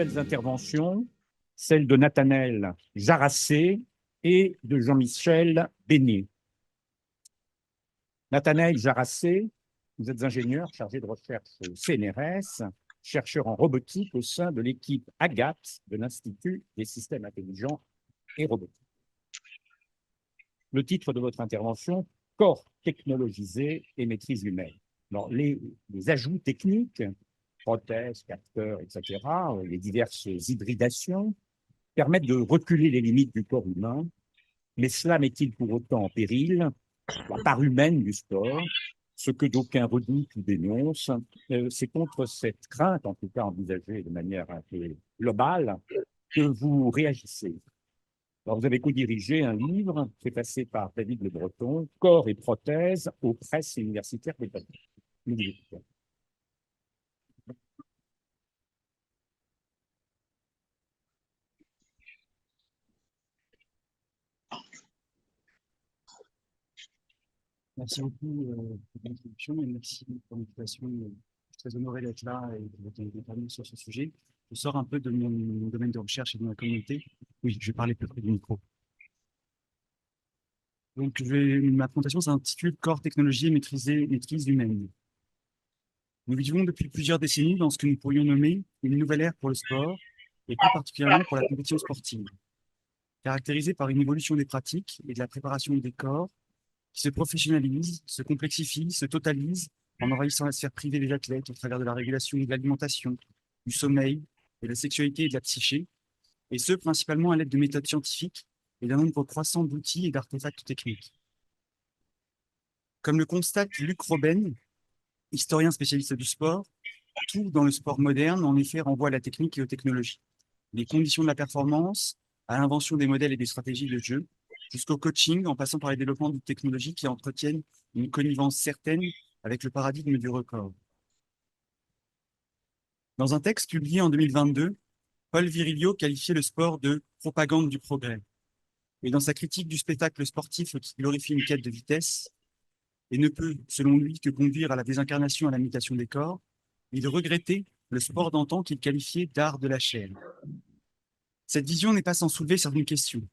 nouvelles interventions, celles de Nathanaël Jarassé et de Jean-Michel Bénet. Nathanaël Jarassé, vous êtes ingénieur chargé de recherche au CNRS, chercheur en robotique au sein de l'équipe AGAT de l'Institut des systèmes intelligents et robotiques. Le titre de votre intervention, corps technologisé et maîtrise humaine. Alors, les ajouts techniques, prothèses, capteurs, etc., les diverses hybridations, permettent de reculer les limites du corps humain, mais cela met-il pour autant en péril la part humaine du sport, ce que d'aucuns redoutent ou dénoncent? C'est contre cette crainte, en tout cas envisagée de manière un peu globale, que vous réagissez. Alors, vous avez co-dirigé un livre préfacé par David Le Breton, Corps et prothèses aux presses universitaires britanniques. Merci beaucoup pour l'introduction et merci pour l'invitation. Je suis très honoré d'être là et de votre intervenir sur ce sujet. Je sors un peu de mon domaine de recherche et de ma communauté. Oui, je vais parler plus près du micro. Donc, ma présentation s'intitule Corps, technologie et maîtrise humaine. Nous vivons depuis plusieurs décennies dans ce que nous pourrions nommer une nouvelle ère pour le sport et plus particulièrement pour la compétition sportive, caractérisée par une évolution des pratiques et de la préparation des corps qui se professionnalisent, se complexifient, se totalisent en envahissant la sphère privée des athlètes au travers de la régulation de l'alimentation, du sommeil, de la sexualité et de la psyché, et ce, principalement à l'aide de méthodes scientifiques et d'un nombre croissant d'outils et d'artefacts techniques. Comme le constate Luc Robben, historien spécialiste du sport, tout dans le sport moderne, en effet, renvoie à la technique et aux technologies. Les conditions de la performance, à l'invention des modèles et des stratégies de jeu, jusqu'au coaching, en passant par les développements de technologies qui entretiennent une connivence certaine avec le paradigme du record. Dans un texte publié en 2022, Paul Virilio qualifiait le sport de « propagande du progrès ». Et dans sa critique du spectacle sportif qui glorifie une quête de vitesse et ne peut, selon lui, que conduire à la désincarnation et à la mutation des corps, il regrettait le sport d'antan qu'il qualifiait d'art de la chair. Cette vision n'est pas sans soulever certaines questions.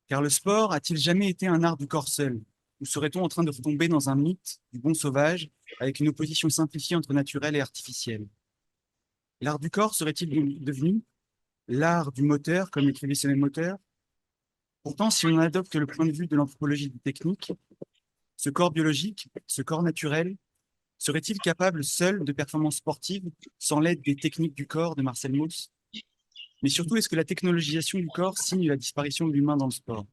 Car le sport a-t-il jamais été un art du corps seul? Ou serait-on en train de retomber dans un mythe du bon sauvage avec une opposition simplifiée entre naturel et artificiel? L'art du corps serait-il devenu l'art du moteur, comme écrivait Selene Moteur? Pourtant, si on adopte le point de vue de l'anthropologie technique, ce corps biologique, ce corps naturel, serait-il capable seul de performances sportives sans l'aide des techniques du corps de Marcel Mauss? Mais surtout, est-ce que la technologisation du corps signe la disparition de l'humain dans le sport?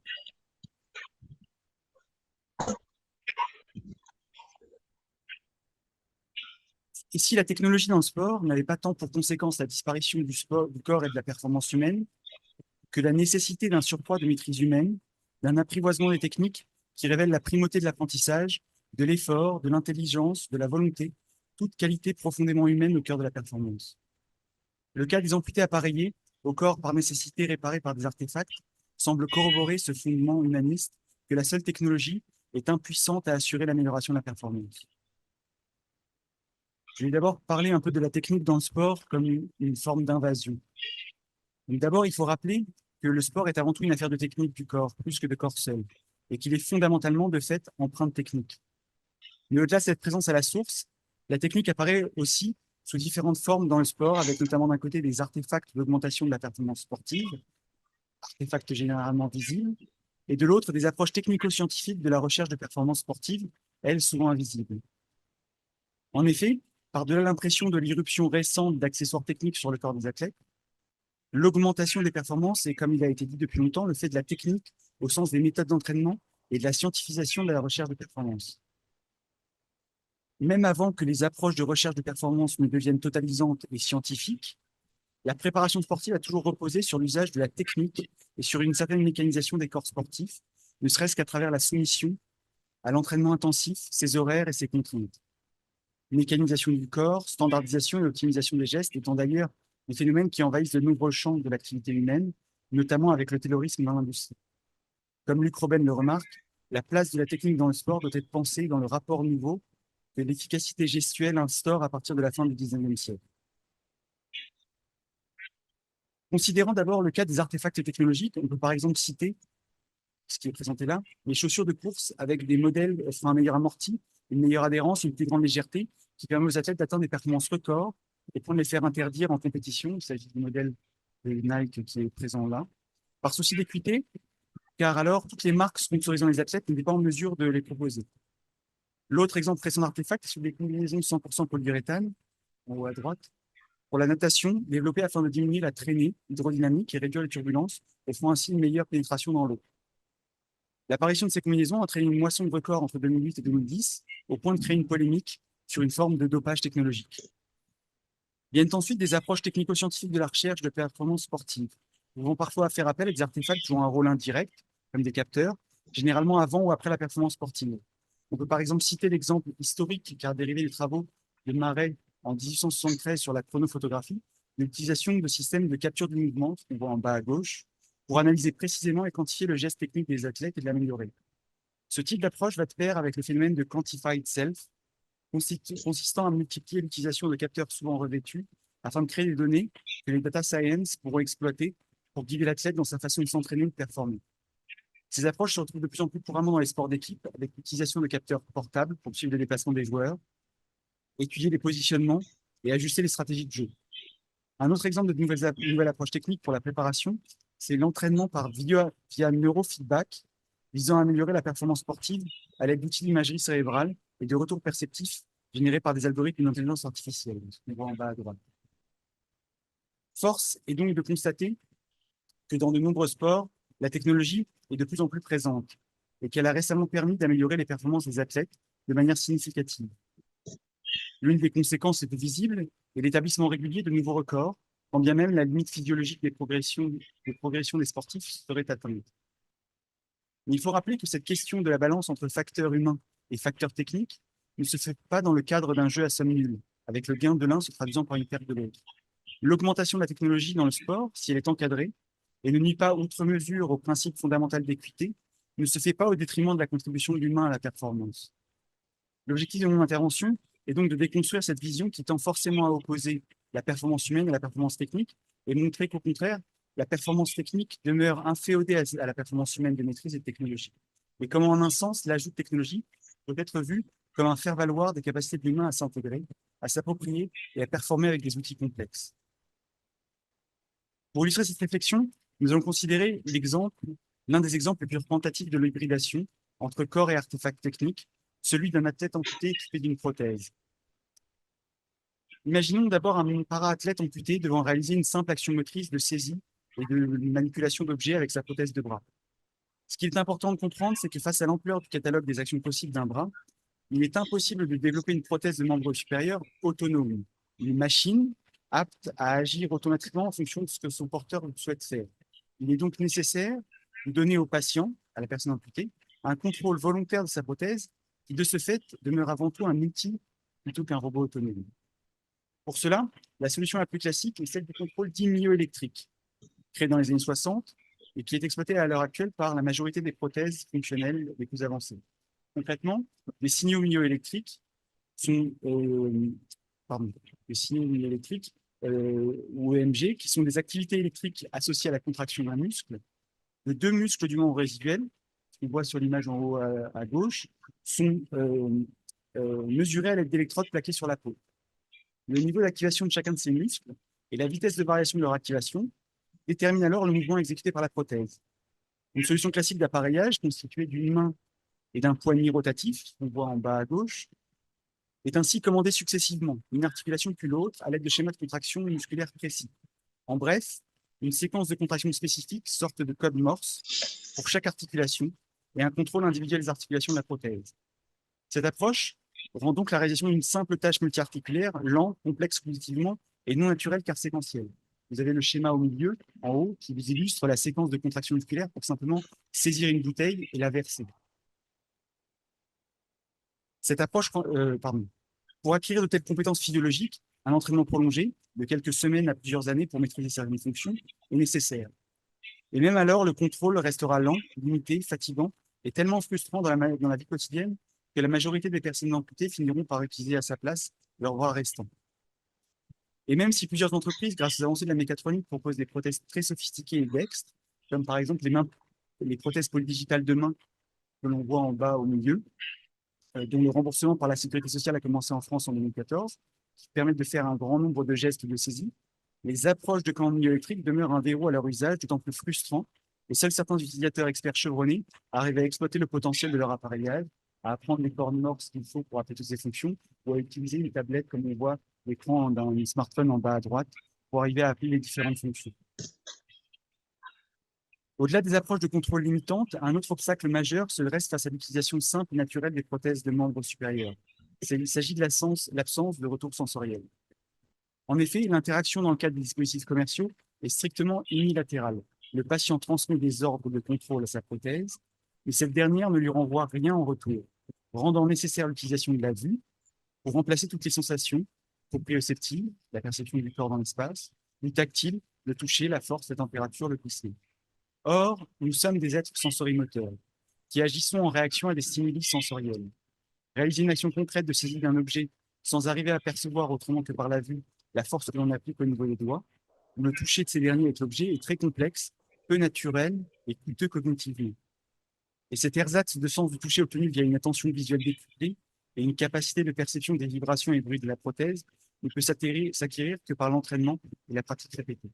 Et si la technologie dans le sport n'avait pas tant pour conséquence la disparition du corps et de la performance humaine, que la nécessité d'un surcroît de maîtrise humaine, d'un apprivoisement des techniques qui révèle la primauté de l'apprentissage, de l'effort, de l'intelligence, de la volonté, toute qualité profondément humaine au cœur de la performance. Le cas des amputés appareillés, au corps par nécessité réparé par des artefacts, semble corroborer ce fondement humaniste que la seule technologie est impuissante à assurer l'amélioration de la performance. Je vais d'abord parler un peu de la technique dans le sport comme une forme d'invasion. D'abord, il faut rappeler que le sport est avant tout une affaire de technique du corps, plus que de corps seul, et qu'il est fondamentalement, de fait, empreinte technique. Mais au-delà de cette présence à la source, la technique apparaît aussi sous différentes formes dans le sport, avec notamment d'un côté des artefacts d'augmentation de la performance sportive, artefacts généralement visibles, et de l'autre des approches technico-scientifiques de la recherche de performance sportive, elles souvent invisibles. En effet, par-delà l'impression de l'irruption récente d'accessoires techniques sur le corps des athlètes, l'augmentation des performances est, comme il a été dit depuis longtemps, le fait de la technique au sens des méthodes d'entraînement et de la scientifisation de la recherche de performance. Même avant que les approches de recherche de performance ne deviennent totalisantes et scientifiques, la préparation sportive a toujours reposé sur l'usage de la technique et sur une certaine mécanisation des corps sportifs, ne serait-ce qu'à travers la soumission à l'entraînement intensif, ses horaires et ses contraintes. Mécanisation du corps, standardisation et optimisation des gestes étant d'ailleurs des phénomènes qui envahissent de nombreux champs de l'activité humaine, notamment avec le taylorisme dans l'industrie. Comme Luc Robben le remarque, la place de la technique dans le sport doit être pensée dans le rapport nouveau que l'efficacité gestuelle instaure à partir de la fin du XIXe siècle. Considérant d'abord le cas des artefacts technologiques, on peut par exemple citer, ce qui est présenté là, les chaussures de course avec des modèles offrant un meilleur amorti, une meilleure adhérence, une plus grande légèreté, qui permet aux athlètes d'atteindre des performances records et pour ne les faire interdire en compétition. Il s'agit du modèle de Nike qui est présent là. Par souci d'équité, car alors toutes les marques sponsorisant les athlètes n'étaient pas en mesure de les proposer. L'autre exemple récent d'artefact, c'est des combinaisons 100% polyuréthane, en haut à droite, pour la natation, développée afin de diminuer la traînée hydrodynamique et réduire les turbulences, offrant ainsi une meilleure pénétration dans l'eau. L'apparition de ces combinaisons a entraîné une moisson de records entre 2008 et 2010, au point de créer une polémique sur une forme de dopage technologique. Viennent ensuite des approches technico-scientifiques de la recherche de performance sportive, pouvant parfois faire appel à des artefacts jouant un rôle indirect, comme des capteurs, généralement avant ou après la performance sportive. On peut par exemple citer l'exemple historique qui a dérivé des travaux de Marais en 1873 sur la chronophotographie, l'utilisation de systèmes de capture du mouvement, qu'on voit en bas à gauche, pour analyser précisément et quantifier le geste technique des athlètes et de l'améliorer. Ce type d'approche va de pair avec le phénomène de quantified self, consistant à multiplier l'utilisation de capteurs souvent revêtus afin de créer des données que les data science pourront exploiter pour guider l'athlète dans sa façon de s'entraîner et de performer. Ces approches se retrouvent de plus en plus couramment dans les sports d'équipe, avec l'utilisation de capteurs portables pour suivre les déplacements des joueurs, étudier les positionnements et ajuster les stratégies de jeu. Un autre exemple de nouvelle approche technique pour la préparation, c'est l'entraînement par via neurofeedback, visant à améliorer la performance sportive à l'aide d'outils d'imagerie cérébrale et de retours perceptifs générés par des algorithmes d'intelligence artificielle. On voit en bas à droite. Force est donc de constater que dans de nombreux sports, la technologie est de plus en plus présente et qu'elle a récemment permis d'améliorer les performances des athlètes de manière significative. L'une des conséquences est visible est l'établissement régulier de nouveaux records, quand bien même la limite physiologique des progressions des sportifs serait atteinte. Mais il faut rappeler que cette question de la balance entre facteurs humains et facteurs techniques ne se fait pas dans le cadre d'un jeu à somme nulle, avec le gain de l'un se traduisant par une perte de l'autre. L'augmentation de la technologie dans le sport, si elle est encadrée, et ne nuit pas outre mesure au principe fondamental d'équité, ne se fait pas au détriment de la contribution de l'humain à la performance. L'objectif de mon intervention est donc de déconstruire cette vision qui tend forcément à opposer la performance humaine à la performance technique et montrer qu'au contraire, la performance technique demeure inféodée à la performance humaine de maîtrise et de technologie. Et comment, en un sens, l'ajout de technologie peut être vu comme un faire-valoir des capacités de l'humain à s'intégrer, à s'approprier et à performer avec des outils complexes. Pour illustrer cette réflexion, nous allons considérer l'un des exemples les plus représentatifs de l'hybridation entre corps et artefacts techniques, celui d'un athlète amputé équipé d'une prothèse. Imaginons d'abord un para-athlète amputé devant réaliser une simple action motrice de saisie et de manipulation d'objets avec sa prothèse de bras. Ce qu'il est important de comprendre, c'est que face à l'ampleur du catalogue des actions possibles d'un bras, il est impossible de développer une prothèse de membre supérieur autonome, une machine apte à agir automatiquement en fonction de ce que son porteur souhaite faire. Il est donc nécessaire de donner au patient, à la personne amputée, un contrôle volontaire de sa prothèse qui, de ce fait, demeure avant tout un outil plutôt qu'un robot autonome. Pour cela, la solution la plus classique est celle du contrôle dit myoélectrique, créé dans les années 60 et qui est exploité à l'heure actuelle par la majorité des prothèses fonctionnelles les plus avancées. Concrètement, les signaux myoélectriques sont, les signaux myoélectriques ou EMG, qui sont des activités électriques associées à la contraction d'un muscle. Les deux muscles du membre résiduel, qu'on voit sur l'image en haut à gauche, sont mesurés à l'aide d'électrodes plaquées sur la peau. Le niveau d'activation de chacun de ces muscles et la vitesse de variation de leur activation déterminent alors le mouvement exécuté par la prothèse. Une solution classique d'appareillage constituée d'une main et d'un poignet rotatif, qu'on voit en bas à gauche, est ainsi commandée successivement, une articulation puis l'autre, à l'aide de schémas de contraction musculaire précis. En bref, une séquence de contraction spécifique, sorte de code Morse, pour chaque articulation, et un contrôle individuel des articulations de la prothèse. Cette approche rend donc la réalisation d'une simple tâche multiarticulaire lente, complexe cognitivement et non naturelle car séquentielle. Vous avez le schéma au milieu, en haut, qui vous illustre la séquence de contraction musculaire pour simplement saisir une bouteille et la verser. Cette approche, pour acquérir de telles compétences physiologiques, un entraînement prolongé, de quelques semaines à plusieurs années pour maîtriser certaines fonctions, est nécessaire. Et même alors, le contrôle restera lent, limité, fatigant et tellement frustrant dans la vie quotidienne que la majorité des personnes amputées finiront par utiliser à sa place leur bras restant. Et même si plusieurs entreprises, grâce aux avancées de la mécatronique, proposent des prothèses très sophistiquées et dextres, comme par exemple les prothèses polydigitales de main que l'on voit en bas au milieu, dont le remboursement par la sécurité sociale a commencé en France en 2014, qui permettent de faire un grand nombre de gestes de saisie, les approches de commande électrique demeurent un verrou à leur usage, d'autant plus frustrant, et seuls certains utilisateurs experts chevronnés arrivent à exploiter le potentiel de leur appareillage, à apprendre les cordes Morse qu'il faut pour appeler toutes ces fonctions, ou à utiliser une tablette comme on voit l'écran d'un smartphone en bas à droite, pour arriver à appeler les différentes fonctions. Au-delà des approches de contrôle limitantes, un autre obstacle majeur se reste face à l'utilisation simple et naturelle des prothèses de membres supérieurs. Il s'agit de l'absence de retour sensoriel. En effet, l'interaction dans le cadre des dispositifs commerciaux est strictement unilatérale. Le patient transmet des ordres de contrôle à sa prothèse, mais cette dernière ne lui renvoie rien en retour, rendant nécessaire l'utilisation de la vue pour remplacer toutes les sensations proprioceptives, la perception du corps dans l'espace, du tactile, le toucher, la force, la température, le pulser. Or, nous sommes des êtres sensorimoteurs qui agissons en réaction à des stimuli sensoriels. Réaliser une action concrète de saisie d'un objet sans arriver à percevoir autrement que par la vue la force que l'on applique au niveau des doigts, ou le toucher de ces derniers avec l'objet est très complexe, peu naturel et coûteux cognitivement. Et cet ersatz de sens du toucher obtenu via une attention visuelle décuplée et une capacité de perception des vibrations et bruits de la prothèse ne peut s'acquérir que par l'entraînement et la pratique répétée.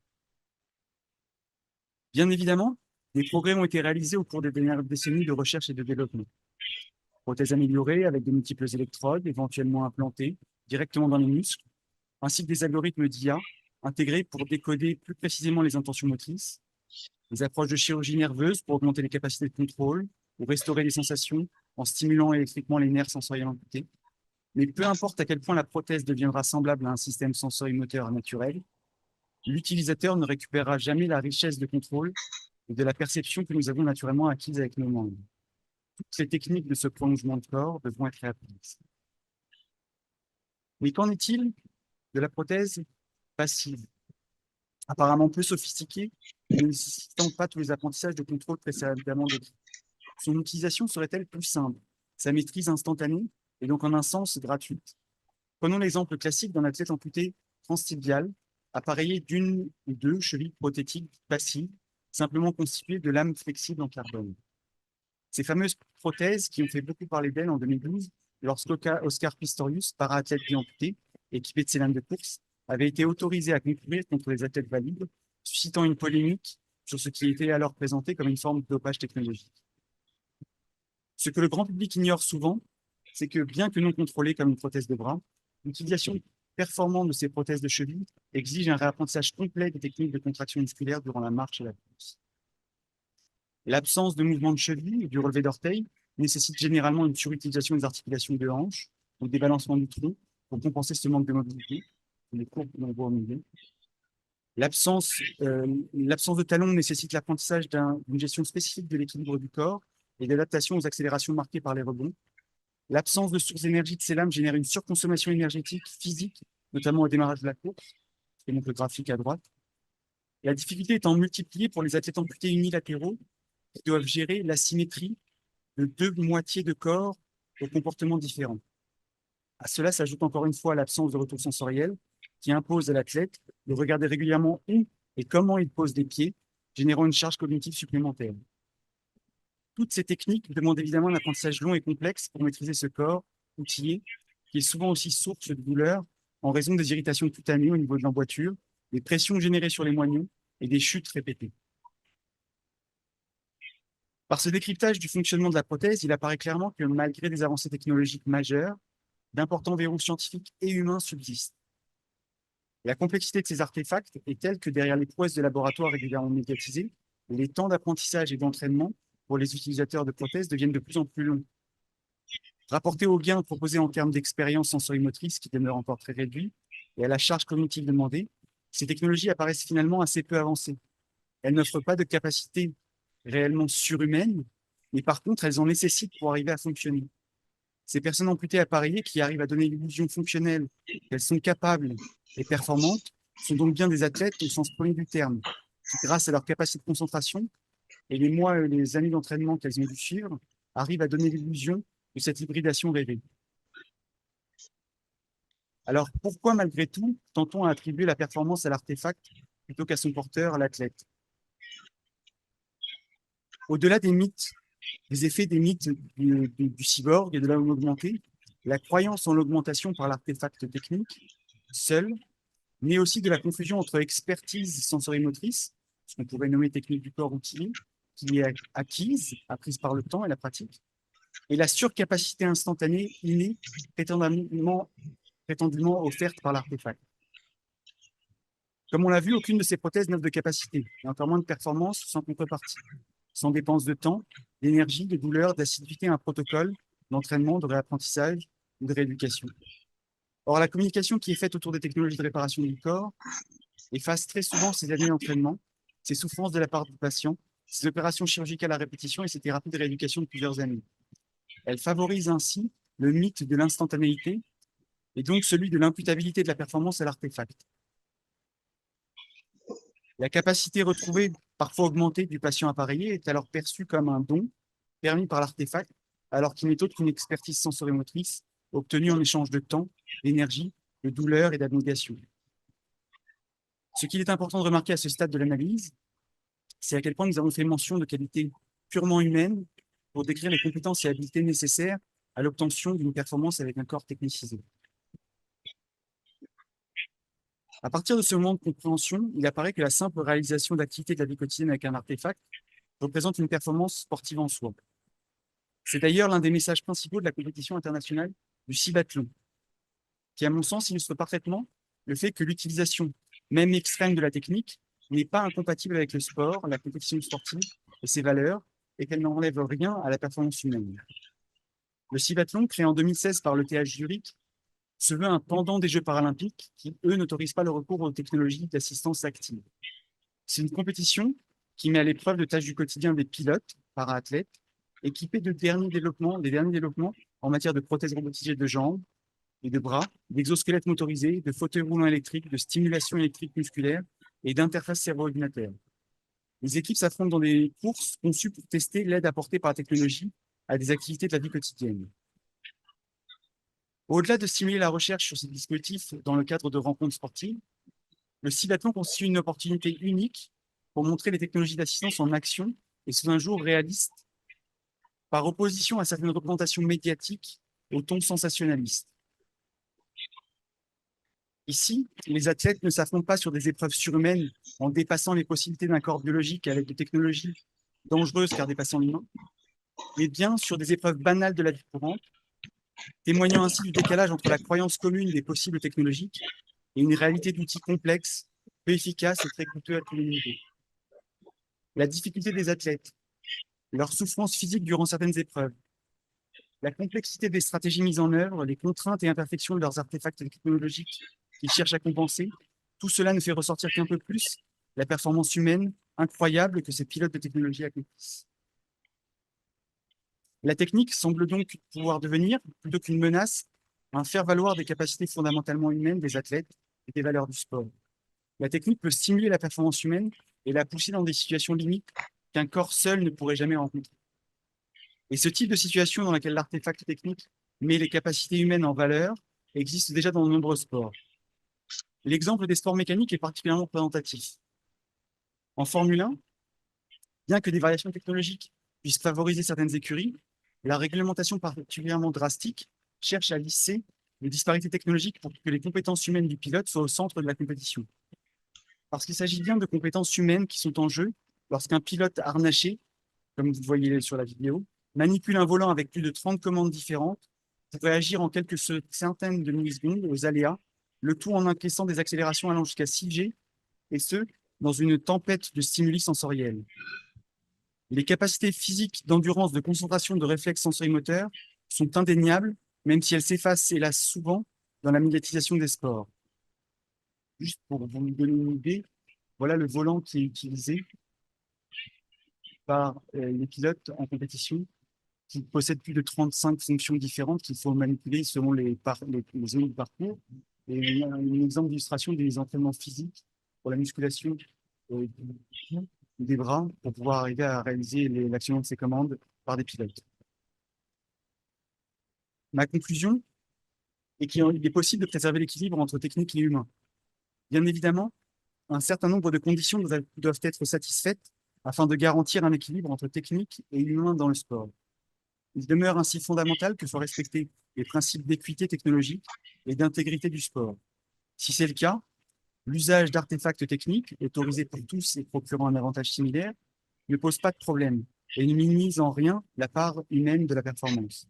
Bien évidemment, des progrès ont été réalisés au cours des dernières décennies de recherche et de développement. Prothèses améliorées avec de multiples électrodes, éventuellement implantées directement dans les muscles, ainsi que des algorithmes d'IA intégrés pour décoder plus précisément les intentions motrices, des approches de chirurgie nerveuse pour augmenter les capacités de contrôle ou restaurer les sensations en stimulant électriquement les nerfs sensoriels amputés. Mais peu importe à quel point la prothèse deviendra semblable à un système sensorimoteur naturel, l'utilisateur ne récupérera jamais la richesse de contrôle et de la perception que nous avons naturellement acquise avec nos mains. Toutes les techniques de ce prolongement de corps devront être réapprises. Mais qu'en est-il de la prothèse passive, apparemment peu sophistiquée, ne nécessitant pas tous les apprentissages de contrôle précédemment décrits? Son utilisation serait-elle plus simple, sa maîtrise instantanée et donc en un sens gratuite? Prenons l'exemple classique d'un athlète amputé transtibial, appareillé d'une ou deux chevilles prothétiques passives, simplement constituées de lames flexibles en carbone. Ces fameuses prothèses qui ont fait beaucoup parler d'elles en 2012, lorsqu'Oscar Pistorius, para-athlète amputé, équipé de ses lames de course, avait été autorisé à concourir contre les athlètes valides, suscitant une polémique sur ce qui était alors présenté comme une forme de dopage technologique. Ce que le grand public ignore souvent, c'est que bien que non contrôlée comme une prothèse de bras, l'utilisation performante de ces prothèses de cheville exige un réapprentissage complet des techniques de contraction musculaire durant la marche et la course. L'absence de mouvement de cheville et du relevé d'orteil nécessite généralement une surutilisation des articulations de hanche ou des balancements du tronc pour compenser ce manque de mobilité, les courbes que l'on voit au milieu. L'absence de talons nécessite l'apprentissage d'une gestion spécifique de l'équilibre du corps et d'adaptation aux accélérations marquées par les rebonds. L'absence de source d'énergie de ces lames génère une surconsommation énergétique physique, notamment au démarrage de la course, et donc le graphique à droite. La difficulté étant multipliée pour les athlètes amputés unilatéraux qui doivent gérer l'asymétrie de deux moitiés de corps aux comportements différents. À cela s'ajoute encore une fois l'absence de retour sensoriel qui impose à l'athlète de regarder régulièrement où et comment il pose des pieds, générant une charge cognitive supplémentaire. Toutes ces techniques demandent évidemment un apprentissage long et complexe pour maîtriser ce corps outillé, qui est souvent aussi source de douleur en raison des irritations cutanées au niveau de l'emboîture, des pressions générées sur les moignons et des chutes répétées. Par ce décryptage du fonctionnement de la prothèse, il apparaît clairement que malgré des avancées technologiques majeures, d'importants verrous scientifiques et humains subsistent. La complexité de ces artefacts est telle que derrière les prouesses de laboratoire régulièrement médiatisées, les temps d'apprentissage et d'entraînement pour les utilisateurs de prothèses deviennent de plus en plus longs. Rapporté aux gains proposés en termes d'expérience sensorimotrice qui demeure encore très réduit et à la charge cognitive demandée, ces technologies apparaissent finalement assez peu avancées. Elles n'offrent pas de capacité réellement surhumaine, mais par contre, elles en nécessitent pour arriver à fonctionner. Ces personnes amputées appareillées qui arrivent à donner l'illusion fonctionnelle qu'elles sont capables et performantes sont donc bien des athlètes au sens premier du terme, qui, grâce à leur capacité de concentration et les mois et les années d'entraînement qu'elles ont dû suivre, arrivent à donner l'illusion de cette hybridation rêvée. Alors, pourquoi, malgré tout, tentons à attribuer la performance à l'artefact plutôt qu'à son porteur, à l'athlète? Au-delà des mythes, des effets des mythes du cyborg et de l'homme augmenté, la croyance en l'augmentation par l'artefact technique, seul, mais aussi de la confusion entre expertise sensorimotrice, ce qu'on pourrait nommer technique du corps outil, qui est acquise, apprise par le temps et la pratique, et la surcapacité instantanée innée, prétendument offerte par l'artefact. Comme on l'a vu, aucune de ces prothèses n'offre de capacité, et encore moins de performance sans contrepartie, sans dépense de temps, d'énergie, de douleur, d'assiduité à un protocole d'entraînement, de réapprentissage ou de rééducation. Or, la communication qui est faite autour des technologies de réparation du corps efface très souvent ces années d'entraînement, ces souffrances de la part du patient, ces opérations chirurgicales à répétition et ces thérapies de rééducation de plusieurs années. Elle favorise ainsi le mythe de l'instantanéité et donc celui de l'imputabilité de la performance à l'artefact. La capacité retrouvée, parfois augmentée, du patient appareillé est alors perçue comme un don permis par l'artefact, alors qu'il n'est autre qu'une expertise sensorimotrice obtenue en échange de temps, d'énergie, de douleur et d'abnégation. Ce qu'il est important de remarquer à ce stade de l'analyse, c'est à quel point nous avons fait mention de qualités purement humaines pour décrire les compétences et habiletés nécessaires à l'obtention d'une performance avec un corps technicisé. À partir de ce moment de compréhension, il apparaît que la simple réalisation d'activités de la vie quotidienne avec un artefact représente une performance sportive en soi. C'est d'ailleurs l'un des messages principaux de la compétition internationale du cibathlon, qui, à mon sens, illustre parfaitement le fait que l'utilisation, même extrême, de la technique n'est pas incompatible avec le sport, la compétition sportive et ses valeurs, et qu'elle n'enlève rien à la performance humaine. Le cibathlon, créé en 2016 par l'ETH Zurich, se veut un pendant des Jeux paralympiques qui, eux, n'autorisent pas le recours aux technologies d'assistance active. C'est une compétition qui met à l'épreuve de tâches du quotidien des pilotes, para-athlètes, équipés des derniers développements en matière de prothèses robotisées de jambes et de bras, d'exosquelettes motorisés, de fauteuils roulants électriques, de stimulation électrique musculaire et d'interface cerveau-ordinateur. Les équipes s'affrontent dans des courses conçues pour tester l'aide apportée par la technologie à des activités de la vie quotidienne. Au-delà de stimuler la recherche sur ces dispositifs dans le cadre de rencontres sportives, le cibathlon constitue une opportunité unique pour montrer les technologies d'assistance en action et sous un jour réaliste, par opposition à certaines représentations médiatiques au ton sensationnaliste. Ici, les athlètes ne s'affrontent pas sur des épreuves surhumaines en dépassant les possibilités d'un corps biologique avec des technologies dangereuses car dépassant l'humain, mais bien sur des épreuves banales de la vie courante, témoignant ainsi du décalage entre la croyance commune des possibles technologiques et une réalité d'outils complexes, peu efficaces et très coûteux à tous les niveaux. La difficulté des athlètes, leur souffrance physique durant certaines épreuves, la complexité des stratégies mises en œuvre, les contraintes et imperfections de leurs artefacts technologiques qu'ils cherchent à compenser, tout cela ne fait ressortir qu'un peu plus la performance humaine incroyable que ces pilotes de technologie accomplissent. La technique semble donc pouvoir devenir, plutôt qu'une menace, un faire-valoir des capacités fondamentalement humaines des athlètes et des valeurs du sport. La technique peut stimuler la performance humaine et la pousser dans des situations limites qu'un corps seul ne pourrait jamais rencontrer. Et ce type de situation dans laquelle l'artefact technique met les capacités humaines en valeur existe déjà dans de nombreux sports. L'exemple des sports mécaniques est particulièrement représentatif. En Formule 1, bien que des variations technologiques puissent favoriser certaines écuries, la réglementation particulièrement drastique cherche à lisser les disparités technologiques pour que les compétences humaines du pilote soient au centre de la compétition. Parce qu'il s'agit bien de compétences humaines qui sont en jeu lorsqu'un pilote harnaché, comme vous voyez sur la vidéo, manipule un volant avec plus de 30 commandes différentes pour réagir en quelques centaines de millisecondes aux aléas, le tout en encaissant des accélérations allant jusqu'à 6G, et ce, dans une tempête de stimuli sensoriels. Les capacités physiques d'endurance, de concentration, de réflexe sensorimoteur sont indéniables, même si elles s'effacent, hélas, souvent dans la médiatisation des sports. Juste pour vous donner une idée, voilà le volant qui est utilisé par les pilotes en compétition, qui possède plus de 35 fonctions différentes qu'il faut manipuler selon les zones du parcours. Et un exemple d'illustration des entraînements physiques pour la musculation des bras pour pouvoir arriver à réaliser l'actionnement de ces commandes par des pilotes. Ma conclusion, et qu'il est possible de préserver l'équilibre entre technique et humain. Bien évidemment, un certain nombre de conditions doivent être satisfaites afin de garantir un équilibre entre technique et humain dans le sport. Il demeure ainsi fondamental que soient respectés les principes d'équité technologique et d'intégrité du sport. Si c'est le cas, l'usage d'artefacts techniques, autorisés pour tous et procurant un avantage similaire, ne pose pas de problème et ne minimise en rien la part humaine de la performance.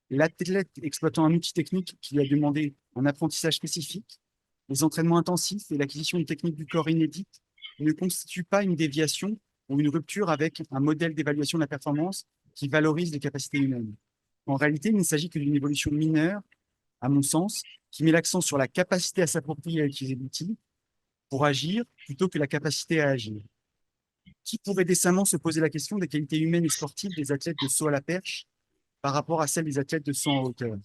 L'athlète exploitant un outil technique qui lui a demandé un apprentissage spécifique, les entraînements intensifs et l'acquisition de techniques du corps inédites ne constituent pas une déviation ou une rupture avec un modèle d'évaluation de la performance qui valorise les capacités humaines. En réalité, il ne s'agit que d'une évolution mineure, à mon sens, qui met l'accent sur la capacité à s'approprier et à utiliser l'outil pour agir plutôt que la capacité à agir. Qui pourrait décemment se poser la question des qualités humaines et sportives des athlètes de saut à la perche par rapport à celles des athlètes de saut en hauteur?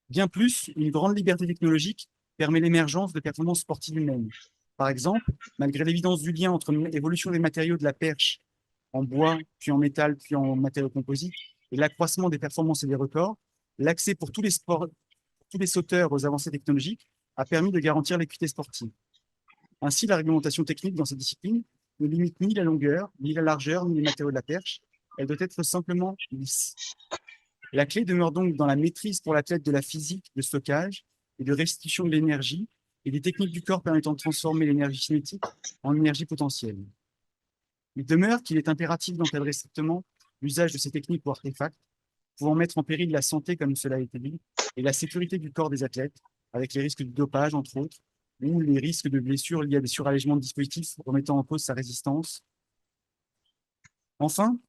Bien plus, une grande liberté technologique permet l'émergence de performances sportives humaines. Par exemple, malgré l'évidence du lien entre l'évolution des matériaux de la perche en bois, puis en métal, puis en matériaux composites, et l'accroissement des performances et des records, l'accès pour tous les sauteurs aux avancées technologiques a permis de garantir l'équité sportive. Ainsi, la réglementation technique dans cette discipline ne limite ni la longueur, ni la largeur, ni les matériaux de la perche. Elle doit être simplement lisse. La clé demeure donc dans la maîtrise pour l'athlète de la physique de stockage et de restitution de l'énergie et des techniques du corps permettant de transformer l'énergie cinétique en énergie potentielle. Il demeure qu'il est impératif d'encadrer strictement l'usage de ces techniques ou artefacts pouvant mettre en péril la santé, comme cela a été dit, et la sécurité du corps des athlètes, avec les risques de dopage, entre autres, ou les risques de blessures liés à des surallégements de dispositifs remettant en cause sa résistance. Enfin,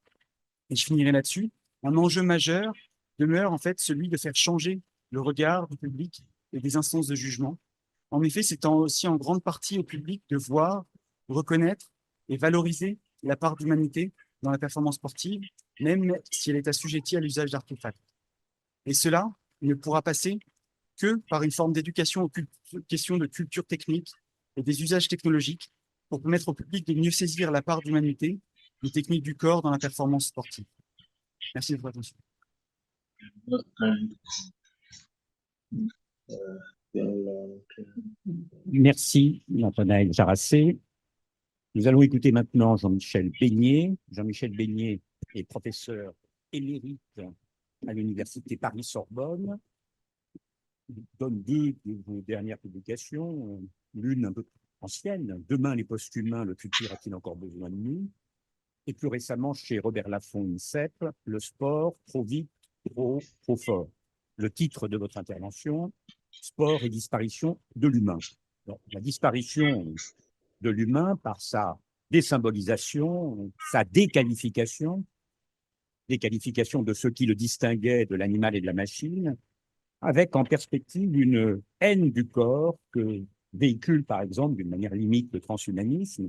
et je finirai là-dessus, un enjeu majeur demeure en fait celui de faire changer le regard du public et des instances de jugement. En effet, c'est aussi en grande partie au public de voir, reconnaître et valoriser la part d'humanité dans la performance sportive, même si elle est assujettie à l'usage d'artefacts. Et cela ne pourra passer que par une forme d'éducation aux questions de culture technique et des usages technologiques pour permettre au public de mieux saisir la part d'humanité des techniques du corps dans la performance sportive. Merci de votre attention. Merci, Nathanaël Jarassé. Nous allons écouter maintenant Jean-Michel Beignet. Jean-Michel Beignet est professeur émérite à l'Université Paris-Sorbonne. Il donne deux de vos dernières publications, l'une un peu ancienne, Demain les post-humains, le futur a-t-il encore besoin de nous? Et plus récemment, chez Robert Laffont, INSEP, Le sport, trop vite, trop fort. Le titre de votre intervention, Sport et disparition de l'humain. La disparition de l'humain par sa désymbolisation, sa déqualification de ce qui le distinguait de l'animal et de la machine, avec en perspective une haine du corps que véhicule par exemple d'une manière limite le transhumanisme.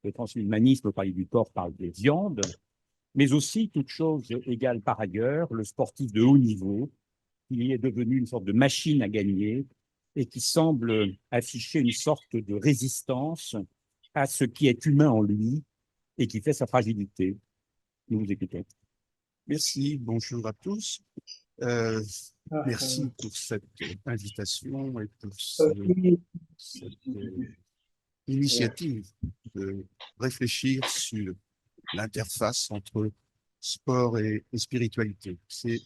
Le transhumanisme, au parler du corps, parle des viandes, mais aussi, toute chose égale par ailleurs, le sportif de haut niveau, qui est devenu une sorte de machine à gagner et qui semble afficher une sorte de résistance à ce qui est humain en lui et qui fait sa fragilité. Nous vous écoutons. Merci, bonjour à tous. Merci pour cette invitation et pour cette initiative de réfléchir sur l'interface entre sport et spiritualité. C'est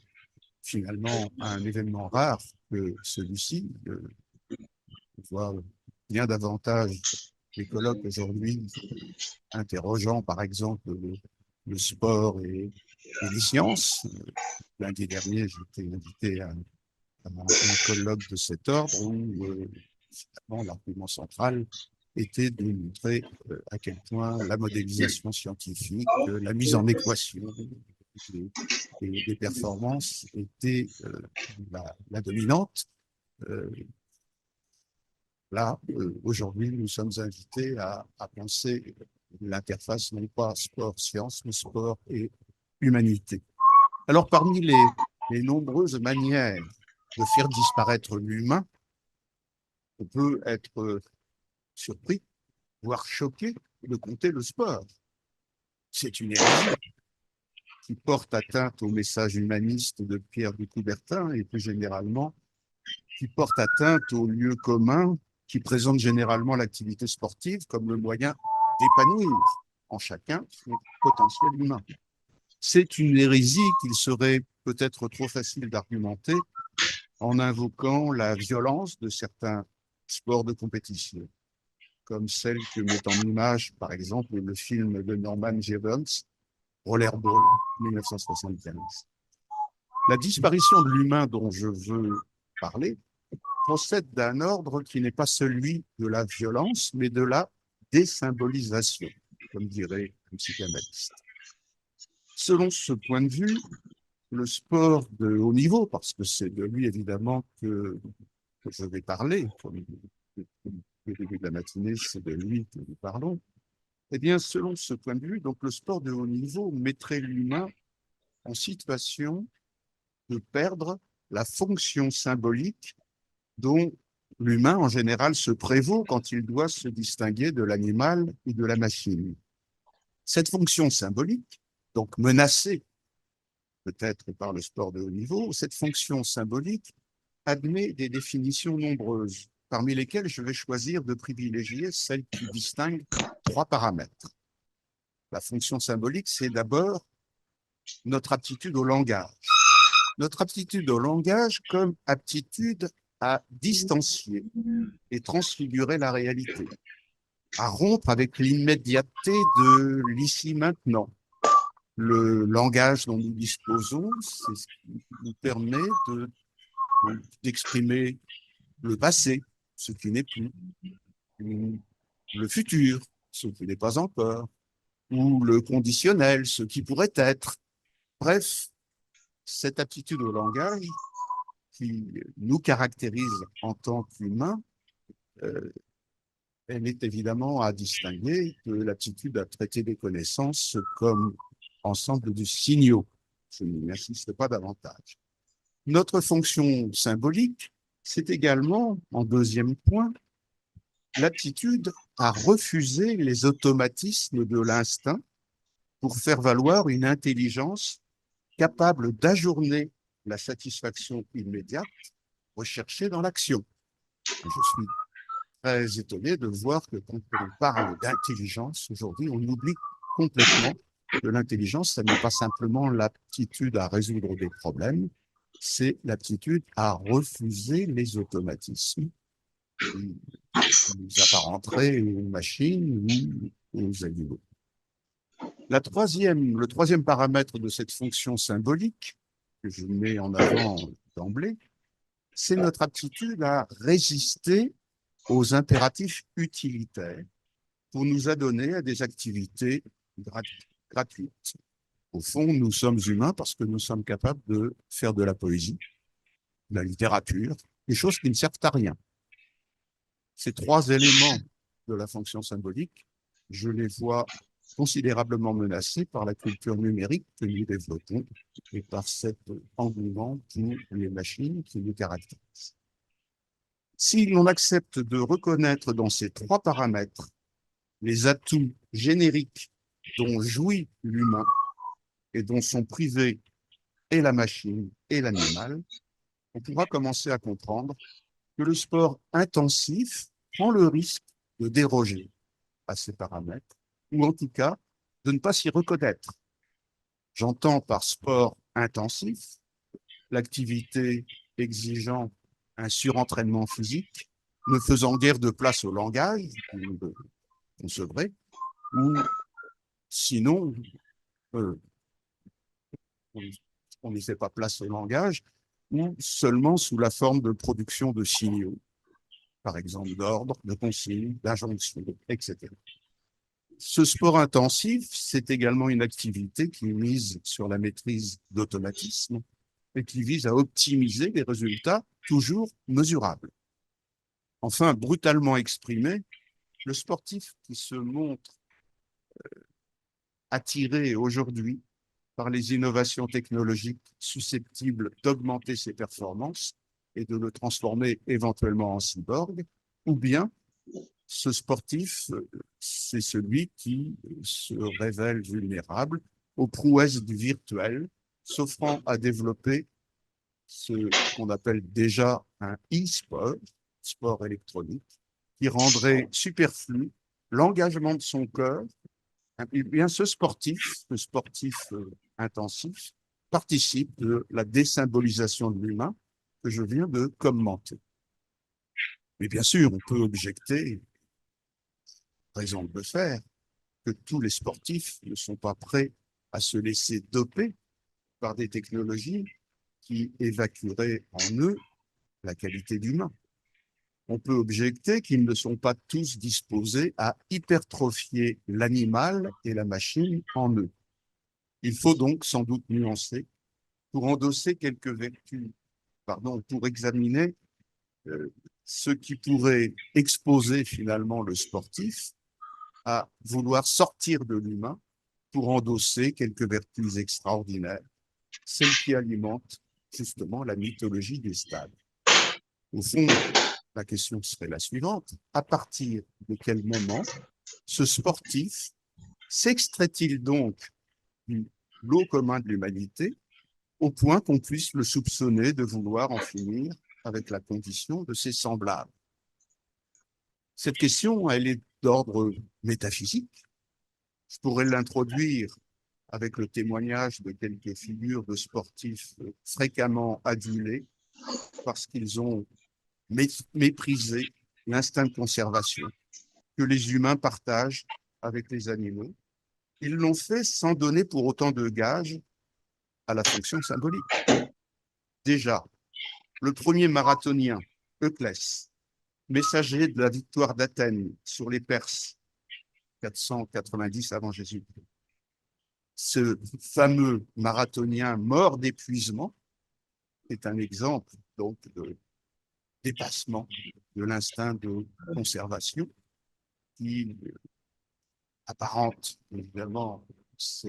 finalement un événement rare que celui-ci. On voit bien davantage les colloques aujourd'hui interrogeant par exemple le sport et les sciences. Lundi dernier, j'étais invité à un colloque de cet ordre où finalement l'argument central était de montrer à quel point la modélisation scientifique, la mise en équation des performances était la dominante. Là, aujourd'hui, nous sommes invités à penser l'interface non pas sport-science, mais sport et humanité. Alors, parmi les nombreuses manières de faire disparaître l'humain, on peut être surpris, voire choqué de compter le sport. C'est une hérésie. qui portent atteinte au message humaniste de Pierre de Coubertin et plus généralement qui portent atteinte aux lieux communs qui présentent généralement l'activité sportive comme le moyen d'épanouir en chacun son potentiel humain. C'est une hérésie qu'il serait peut-être trop facile d'argumenter en invoquant la violence de certains sports de compétition, comme celle que met en image, par exemple, le film de Norman Jevons, Rollerball, 1975. La disparition de l'humain dont je veux parler procède d'un ordre qui n'est pas celui de la violence, mais de la désymbolisation, comme dirait un psychanalyste. Selon ce point de vue, le sport de haut niveau, parce que c'est de lui évidemment que je vais parler, comme depuis le début de la matinée, c'est de lui que nous parlons, eh bien, selon ce point de vue, donc le sport de haut niveau mettrait l'humain en situation de perdre la fonction symbolique dont l'humain, en général, se prévaut quand il doit se distinguer de l'animal ou de la machine. Cette fonction symbolique, donc menacée peut-être par le sport de haut niveau, cette fonction symbolique admet des définitions nombreuses, parmi lesquelles je vais choisir de privilégier celle qui distingue 3 paramètres. La fonction symbolique, c'est d'abord notre aptitude au langage. Notre aptitude au langage comme aptitude à distancier et transfigurer la réalité, à rompre avec l'immédiateté de l'ici maintenant. Le langage dont nous disposons, c'est ce qui nous permet d'exprimer le passé, ce qui n'est plus, le futur, ce qui n'est pas encore, ou le conditionnel, ce qui pourrait être. Bref, cette aptitude au langage qui nous caractérise en tant qu'humains, elle est évidemment à distinguer de l'aptitude à traiter des connaissances comme ensemble de signaux. Je n'insiste pas davantage. Notre fonction symbolique, c'est également, en deuxième point, l'aptitude à refuser les automatismes de l'instinct pour faire valoir une intelligence capable d'ajourner la satisfaction immédiate recherchée dans l'action. Je suis très étonné de voir que quand on parle d'intelligence, aujourd'hui, on oublie complètement que l'intelligence, ce n'est pas simplement l'aptitude à résoudre des problèmes, c'est l'aptitude à refuser les automatismes qui nous apparenteraient aux machines ou aux animaux. Le troisième paramètre de cette fonction symbolique, que je mets en avant d'emblée, c'est notre aptitude à résister aux impératifs utilitaires pour nous adonner à des activités gratuites. Au fond, nous sommes humains parce que nous sommes capables de faire de la poésie, de la littérature, des choses qui ne servent à rien. Ces 3 éléments de la fonction symbolique, je les vois considérablement menacés par la culture numérique que nous développons et par cet engouement pour les machines qui nous caractérisent. Si l'on accepte de reconnaître dans ces 3 paramètres les atouts génériques dont jouit l'humain et dont sont privés et la machine et l'animal, on pourra commencer à comprendre que le sport intensif prend le risque de déroger à ces paramètres, ou en tout cas de ne pas s'y reconnaître. J'entends par sport intensif l'activité exigeant un surentraînement physique, ne faisant guère de place au langage, c'est vrai, ou sinon, on n'y fait pas place au langage, ou seulement sous la forme de production de signaux, par exemple d'ordres, de consignes, d'injonctions, etc. Ce sport intensif, c'est également une activité qui mise sur la maîtrise d'automatismes et qui vise à optimiser des résultats toujours mesurables. Enfin, brutalement exprimé, le sportif qui se montre attiré aujourd'hui par les innovations technologiques susceptibles d'augmenter ses performances et de le transformer éventuellement en cyborg, ou bien ce sportif, c'est celui qui se révèle vulnérable aux prouesses du virtuel, s'offrant à développer ce qu'on appelle déjà un e-sport, sport électronique, qui rendrait superflu l'engagement de son cœur. Eh bien, ce sportif intensif, participe de la désymbolisation de l'humain que je viens de commenter. Mais bien sûr, on peut objecter, raison de le faire, que tous les sportifs ne sont pas prêts à se laisser doper par des technologies qui évacueraient en eux la qualité d'humain. On peut objecter qu'ils ne sont pas tous disposés à hypertrophier l'animal et la machine en eux. Il faut donc sans doute nuancer pour endosser quelques vertus, pour examiner ce qui pourrait exposer finalement le sportif à vouloir sortir de l'humain pour endosser quelques vertus extraordinaires, celles qui alimentent justement la mythologie des stades. Au fond, la question serait la suivante: à partir de quel moment ce sportif s'extrait-il donc du lot commun de l'humanité au point qu'on puisse le soupçonner de vouloir en finir avec la condition de ses semblables? Cette question, elle est d'ordre métaphysique. Je pourrais l'introduire avec le témoignage de quelques figures de sportifs fréquemment adulés parce qu'ils ont méprisé l'instinct de conservation que les humains partagent avec les animaux. Ils l'ont fait sans donner pour autant de gages à la fonction symbolique. Déjà, le premier marathonien, Euclès, messager de la victoire d'Athènes sur les Perses, 490 avant Jésus-Christ, ce fameux marathonien mort d'épuisement est un exemple donc de dépassement de l'instinct de conservation qui apparente évidemment ce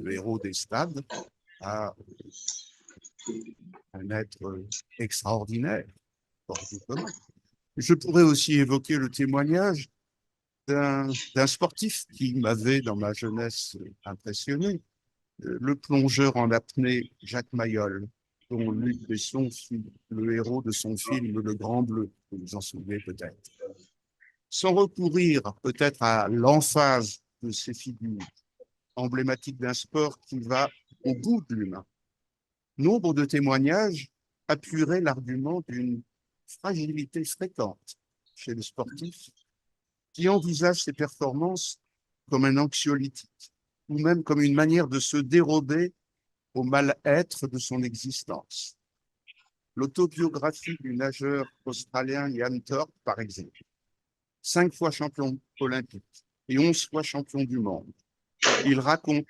héros des stades à un être extraordinaire. Je pourrais aussi évoquer le témoignage d'un sportif qui m'avait, dans ma jeunesse, impressionné, le plongeur en apnée Jacques Mayol, dont Luc Besson fut le héros de son film Le Grand Bleu, vous vous en souvenez peut-être. Sans recourir peut-être à l'emphase de ces figures emblématiques d'un sport qui va au bout de l'humain, nombre de témoignages appuieraient l'argument d'une fragilité fréquente chez le sportif qui envisage ses performances comme un anxiolytique ou même comme une manière de se dérober au mal-être de son existence. L'autobiographie du nageur australien Ian Thorpe, par exemple, 5 fois champion olympique et 11 fois champion du monde, il raconte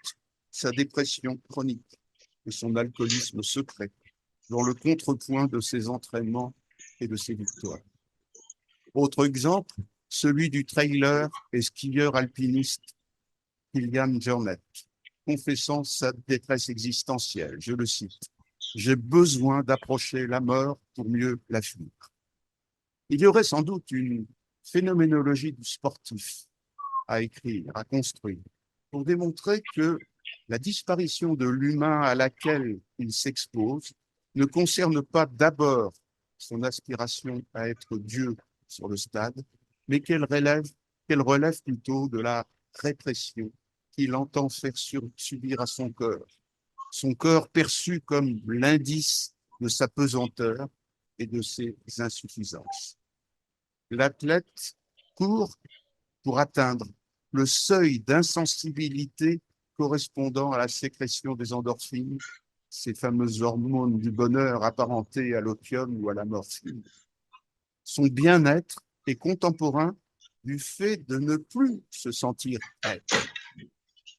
sa dépression chronique et son alcoolisme secret dans le contrepoint de ses entraînements et de ses victoires. Autre exemple, celui du trailer et skieur alpiniste Kilian Jornet, confessant sa détresse existentielle. Je le cite: « J'ai besoin d'approcher la mort pour mieux la fuir. » Il y aurait sans doute une phénoménologie du sportif à écrire, à construire, pour démontrer que la disparition de l'humain à laquelle il s'expose ne concerne pas d'abord son aspiration à être Dieu sur le stade, mais qu'elle relève plutôt de la répression qu'il entend faire subir à son corps perçu comme l'indice de sa pesanteur et de ses insuffisances. L'athlète court pour atteindre le seuil d'insensibilité correspondant à la sécrétion des endorphines, ces fameuses hormones du bonheur apparentées à l'opium ou à la morphine. Son bien-être est contemporain du fait de ne plus se sentir être.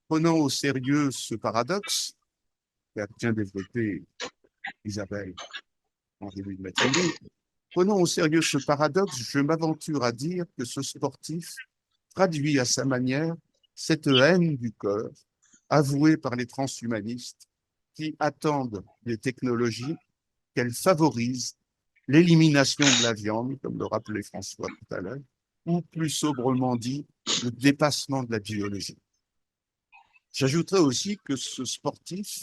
Prenant au sérieux ce paradoxe, qu'a bien développé Isabelle en début de matinée, prenant au sérieux ce paradoxe, je m'aventure à dire que ce sportif traduit à sa manière cette haine du corps avouée par les transhumanistes qui attendent des technologies qu'elles favorisent l'élimination de la viande, comme le rappelait François tout à l'heure, ou plus sobrement dit, le dépassement de la biologie. J'ajouterais aussi que ce sportif,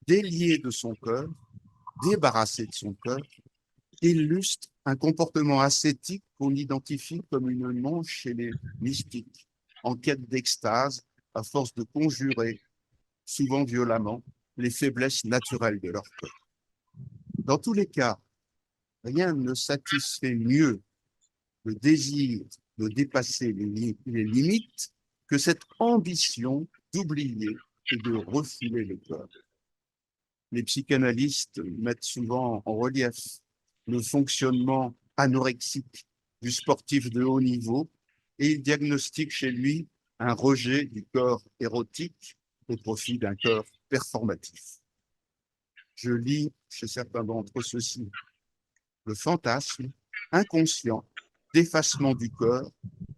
délié de son cœur, débarrassé de son cœur, illustre un comportement ascétique qu'on identifie comme une manche chez les mystiques, en quête d'extase, à force de conjurer, souvent violemment, les faiblesses naturelles de leur corps. Dans tous les cas, rien ne satisfait mieux le désir de dépasser les limites que cette ambition d'oublier et de refouler le corps. Les psychanalystes mettent souvent en relief le fonctionnement anorexique du sportif de haut niveau et ils diagnostiquent chez lui un rejet du corps érotique au profit d'un corps performatif. Je lis chez certains d'entre eux ceci: le fantasme inconscient d'effacement du corps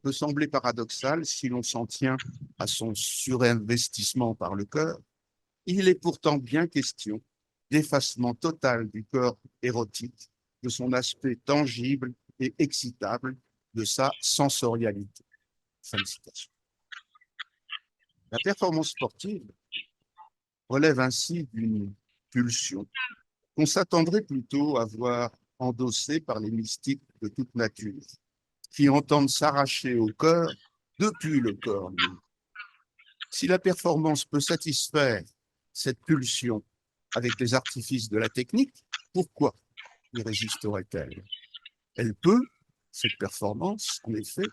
peut sembler paradoxal si l'on s'en tient à son surinvestissement par le corps. Il est pourtant bien question d'effacement total du corps érotique, de son aspect tangible et excitable, de sa sensorialité. Fin de citation. La performance sportive relève ainsi d'une pulsion qu'on s'attendrait plutôt à voir endossée par les mystiques de toute nature, qui entendent s'arracher au corps depuis le corps lui. Si la performance peut satisfaire cette pulsion avec les artifices de la technique, pourquoi y résisterait-elle? Elle peut, cette performance, en effet,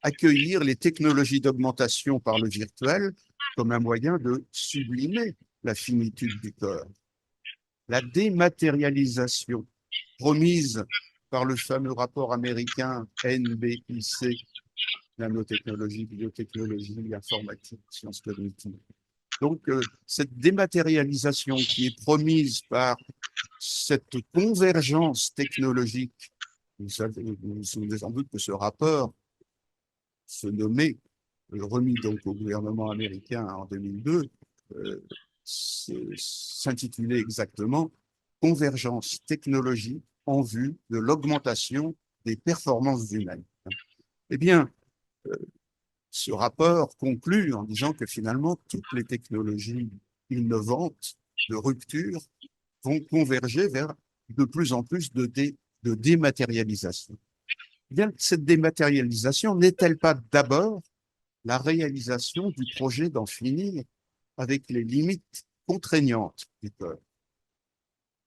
accueillir les technologies d'augmentation par le virtuel comme un moyen de sublimer la finitude du corps. La dématérialisation promise par le fameux rapport américain NBIC, nanotechnologie, biotechnologie, informatique, sciences cognitives. Donc, cette dématérialisation qui est promise par cette convergence technologique, vous vous souvenez sans doute que ce rapport se nommait, remis donc au gouvernement américain en 2002, s'intitulait exactement Convergence technologique en vue de l'augmentation des performances humaines. Eh bien, ce rapport conclut en disant que finalement, toutes les technologies innovantes de rupture vont converger vers de plus en plus de dématérialisation. Eh bien, cette dématérialisation n'est-elle pas d'abord la réalisation du projet d'en finir avec les limites contraignantes du corps?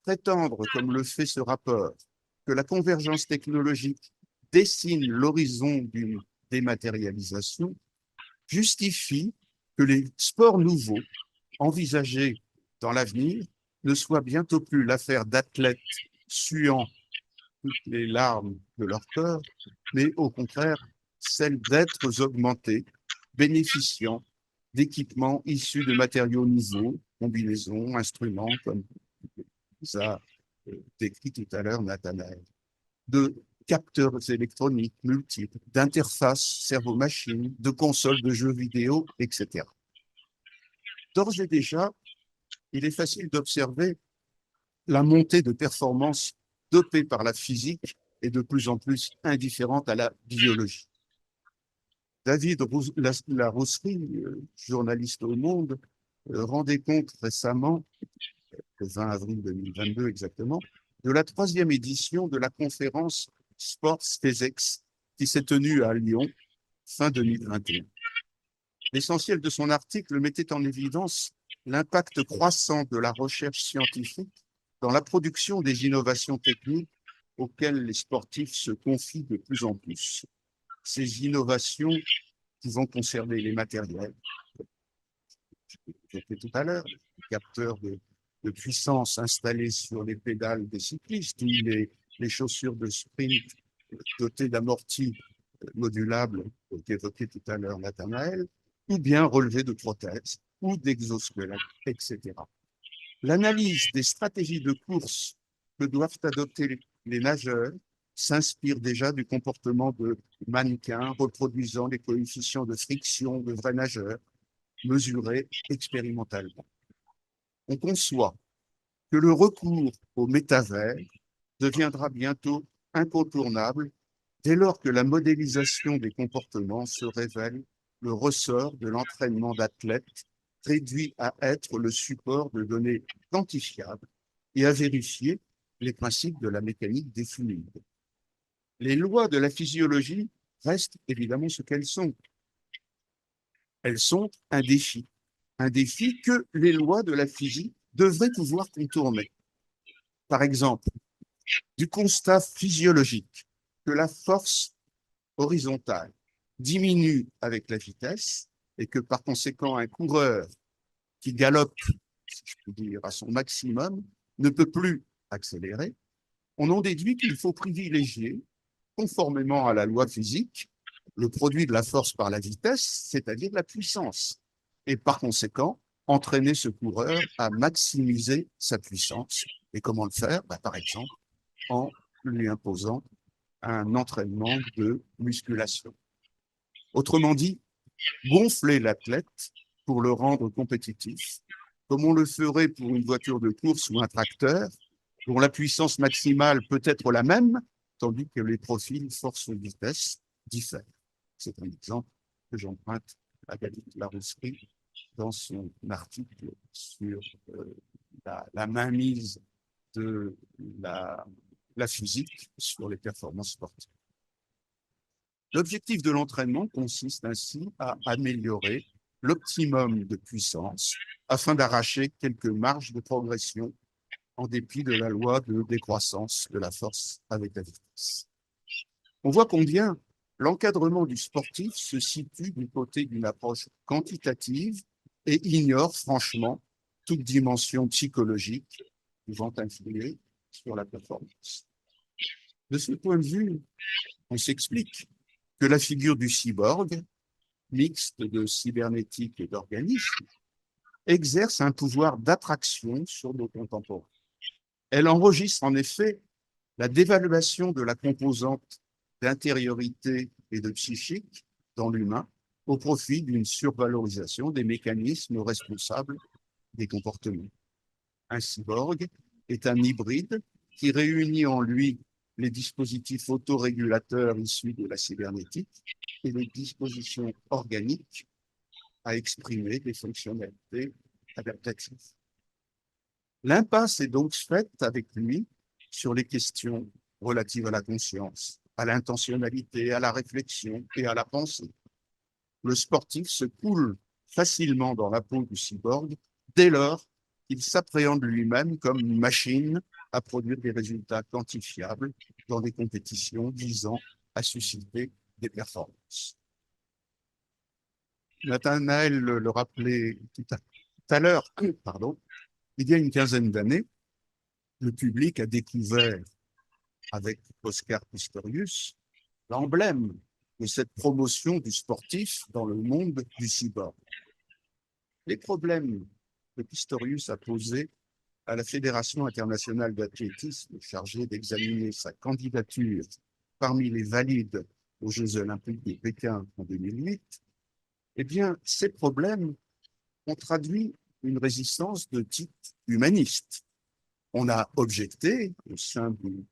Prétendre, comme le fait ce rapport, que la convergence technologique dessine l'horizon d'une dématérialisation justifie que les sports nouveaux envisagés dans l'avenir ne soient bientôt plus l'affaire d'athlètes suant toutes les larmes de leur corps, mais au contraire celle d'êtres augmentés, bénéficiant d'équipements issus de matériaux nouveaux, combinaisons, instruments, comme vous a décrit tout à l'heure Nathanaël, de capteurs électroniques multiples, d'interfaces cerveau-machine, de consoles de jeux vidéo, etc. D'ores et déjà, il est facile d'observer la montée de performance dopée par la physique et de plus en plus indifférente à la biologie. David Larosserie, journaliste au Monde, rendait compte récemment, le 20 avril 2022 exactement, de la 3e édition de la conférence Sports Physics qui s'est tenue à Lyon fin 2021. L'essentiel de son article mettait en évidence l'impact croissant de la recherche scientifique dans la production des innovations techniques auxquelles les sportifs se confient de plus en plus. Ces innovations qui vont concerner les matériels, j'ai fait tout à l'heure, les capteurs de puissance installés sur les pédales des cyclistes ou les chaussures de sprint dotées d'amortis modulables, qu'évoquait tout à l'heure Nathanaël, ou bien relevés de prothèses ou d'exosquelettes, etc. L'analyse des stratégies de course que doivent adopter les nageurs s'inspire déjà du comportement de mannequins reproduisant les coefficients de friction de vrais nageurs, mesurés expérimentalement. On conçoit que le recours au métavers deviendra bientôt incontournable dès lors que la modélisation des comportements se révèle le ressort de l'entraînement d'athlètes réduit à être le support de données quantifiables et à vérifier les principes de la mécanique des fluides. Les lois de la physiologie restent évidemment ce qu'elles sont. Elles sont un défi que les lois de la physique devraient pouvoir contourner. Par exemple, du constat physiologique que la force horizontale diminue avec la vitesse et que par conséquent un coureur qui galope, si je peux dire, à son maximum, ne peut plus accélérer, on en déduit qu'il faut privilégier, conformément à la loi physique, le produit de la force par la vitesse, c'est-à-dire la puissance, et par conséquent, entraîner ce coureur à maximiser sa puissance. Et comment le faire? Par exemple, en lui imposant un entraînement de musculation. Autrement dit, gonfler l'athlète pour le rendre compétitif, comme on le ferait pour une voiture de course ou un tracteur, dont la puissance maximale peut être la même, tandis que les profils force-vitesse diffèrent. C'est un exemple que j'emprunte à David Larousserie dans son article sur la mainmise de la physique sur les performances sportives. L'objectif de l'entraînement consiste ainsi à améliorer l'optimum de puissance afin d'arracher quelques marges de progression en dépit de la loi de décroissance de la force avec la vitesse. On voit combien l'encadrement du sportif se situe du côté d'une approche quantitative et ignore franchement toute dimension psychologique pouvant influer sur la performance. De ce point de vue, on s'explique que la figure du cyborg, mixte de cybernétique et d'organisme, exerce un pouvoir d'attraction sur nos contemporains. Elle enregistre en effet la dévaluation de la composante d'intériorité et de psychique dans l'humain au profit d'une survalorisation des mécanismes responsables des comportements. Un cyborg est un hybride qui réunit en lui les dispositifs autorégulateurs issus de la cybernétique et les dispositions organiques à exprimer des fonctionnalités adaptatives. L'impasse est donc faite avec lui sur les questions relatives à la conscience, à l'intentionnalité, à la réflexion et à la pensée. Le sportif se coule facilement dans la peau du cyborg dès lors qu'il s'appréhende lui-même comme une machine à produire des résultats quantifiables dans des compétitions visant à susciter des performances. Nathanaël le rappelait tout à l'heure, il y a une quinzaine d'années, le public a découvert avec Oscar Pistorius l'emblème de cette promotion du sportif dans le monde du cyborg. Les problèmes que Pistorius a posés à la Fédération internationale d'athlétisme chargée d'examiner sa candidature parmi les valides aux Jeux olympiques de Pékin en 2008, eh bien, ces problèmes ont traduit une résistance de type humaniste. On a objecté au sein du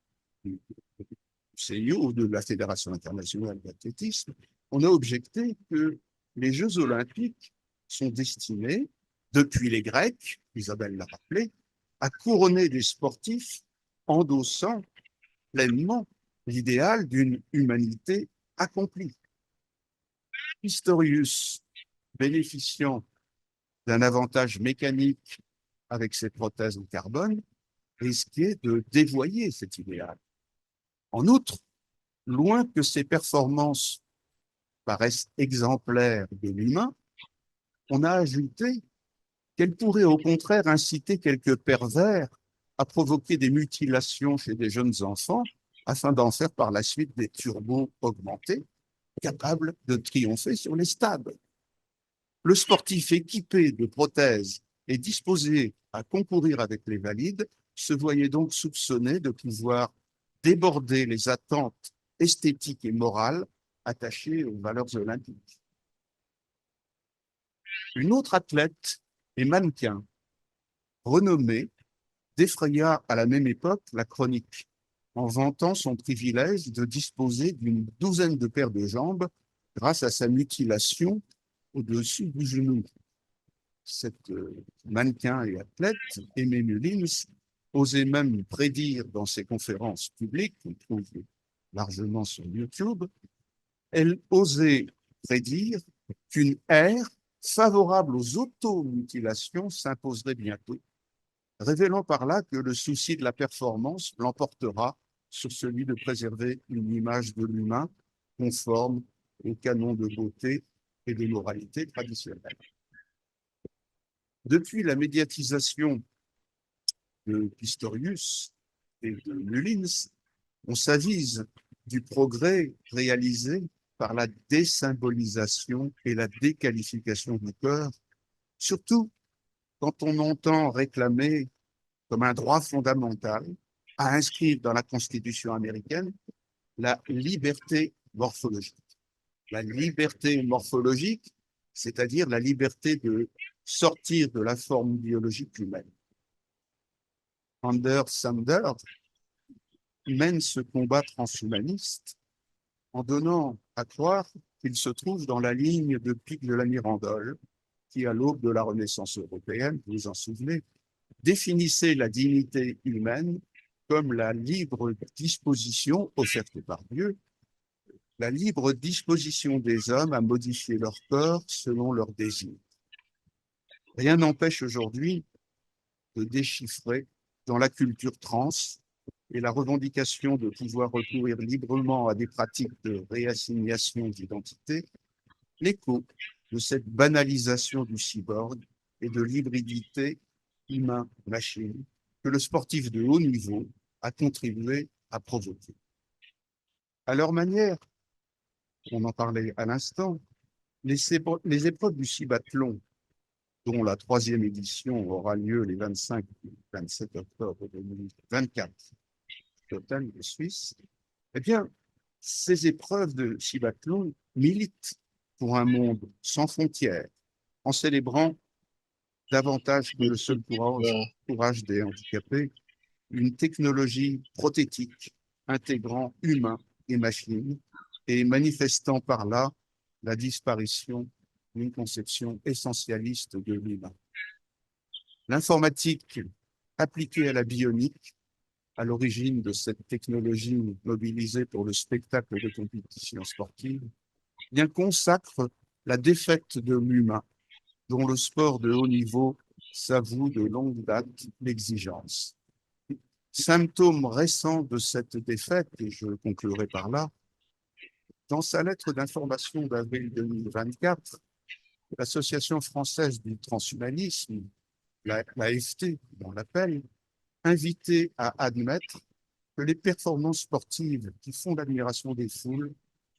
CIO, de la Fédération internationale d'athlétisme, on a objecté que les Jeux olympiques sont destinés, depuis les Grecs, Isabelle l'a rappelé, à couronner des sportifs endossant pleinement l'idéal d'une humanité accomplie. Pistorius, bénéficiant d'un avantage mécanique avec ses prothèses en carbone, risquait de dévoyer cet idéal. En outre, loin que ces performances paraissent exemplaires de l'humain, on a ajouté qu'elles pourraient au contraire inciter quelques pervers à provoquer des mutilations chez des jeunes enfants afin d'en faire par la suite des turbos augmentés capables de triompher sur les stades. Le sportif équipé de prothèses et disposé à concourir avec les valides se voyait donc soupçonné de pouvoir déborder les attentes esthétiques et morales attachées aux valeurs olympiques. Une autre athlète et mannequin renommée défraya à la même époque la chronique en vantant son privilège de disposer d'une douzaine de paires de jambes grâce à sa mutilation au-dessus du genou. cette mannequin et athlète, Aimée Mullins, osait même prédire dans ses conférences publiques, qu'on trouve largement sur YouTube, elle osait prédire qu'une ère favorable aux automutilations s'imposerait bientôt, révélant par là que le souci de la performance l'emportera sur celui de préserver une image de l'humain conforme aux canons de beauté et de moralité traditionnelle. Depuis la médiatisation de Pistorius et de Mullins, on s'avise du progrès réalisé par la désymbolisation et la déqualification du corps, surtout quand on entend réclamer comme un droit fondamental à inscrire dans la Constitution américaine la liberté morphologique. La liberté morphologique, c'est-à-dire la liberté de sortir de la forme biologique humaine. Anders Sanders mène ce combat transhumaniste en donnant à croire qu'il se trouve dans la ligne de pique de la Mirandole, qui, à l'aube de la Renaissance européenne, vous vous en souvenez, définissait la dignité humaine comme la libre disposition offerte par Dieu, la libre disposition des hommes à modifier leur corps selon leurs désirs. Rien n'empêche aujourd'hui de déchiffrer dans la culture trans et la revendication de pouvoir recourir librement à des pratiques de réassignation d'identité, l'écho de cette banalisation du cyborg et de l'hybridité humain-machine que le sportif de haut niveau a contribué à provoquer. À leur manière, on en parlait à l'instant, les épreuves du cibathlon, dont la 3e édition aura lieu les 25 et 27 octobre 2024, total de Suisse, eh bien, ces épreuves de cibathlon militent pour un monde sans frontières, en célébrant davantage que le seul courage des handicapés, une technologie prothétique intégrant humains et machines et manifestant par là la disparition d'une conception essentialiste de l'humain. L'informatique appliquée à la bionique, à l'origine de cette technologie mobilisée pour le spectacle de compétition sportive, bien consacre la défaite de l'humain, dont le sport de haut niveau s'avoue de longue date l'exigence. Symptôme récent de cette défaite, et je conclurai par là, dans sa lettre d'information d'avril 2024, l'Association française du transhumanisme, l'AFT, on l'appelle, invitait à admettre que les performances sportives qui font l'admiration des foules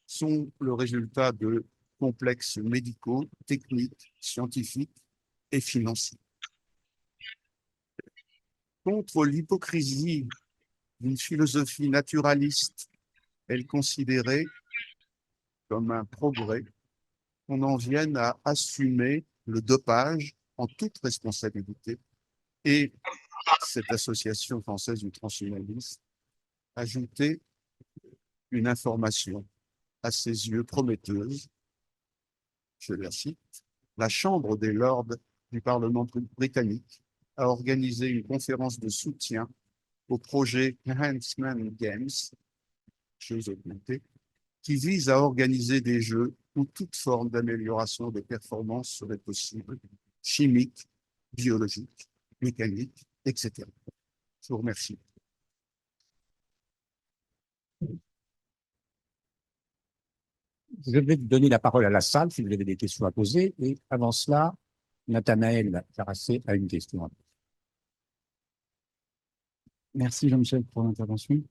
sont le résultat de complexes médicaux, techniques, scientifiques et financiers. Contre l'hypocrisie d'une philosophie naturaliste, elle considérait comme un progrès qu'on en vienne à assumer le dopage en toute responsabilité. Et cette association française du transhumanisme ajoutait une information à ses yeux prometteuse. Je la cite, la Chambre des Lords du Parlement britannique a organisé une conférence de soutien au projet Enhancement Games, Jeux augmentés, qui vise à organiser des jeux où toute forme d'amélioration des performances serait possible, chimiques, biologiques, mécaniques, etc. Je vous remercie. Je vais donner la parole à la salle si vous avez des questions à poser. Et avant cela, Nathanaël Carassé a une question. Merci Jean-Michel pour l'intervention.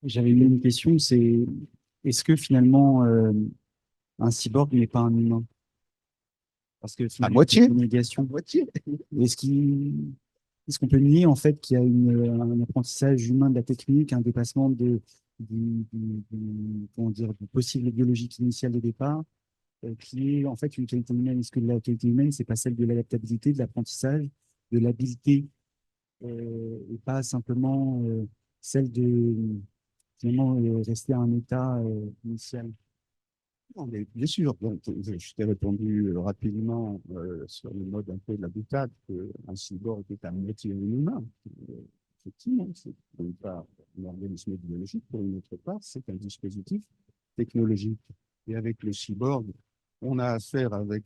J'avais une question, c'est est-ce que finalement un cyborg n'est pas un humain? Parce que À moitié. une négation. Moitié. Est-ce qu'on peut nier en fait qu'il y a un apprentissage humain de la technique, un dépassement comment dire, du possible biologique initial de départ, qui est en fait une qualité humaine? Est-ce que la qualité humaine, c'est pas celle de l'adaptabilité, de l'apprentissage, de l'habileté, et pas simplement celle de finalement rester à un état initial? Non, mais bien sûr, donc, je t'ai répondu rapidement sur le mode un peu de la boutade qu'un cyborg est à moitié humain. Euh, Effectivement, c'est d'une part un organisme biologique, pour une autre part, c'est un dispositif technologique. Et avec le cyborg, on a affaire avec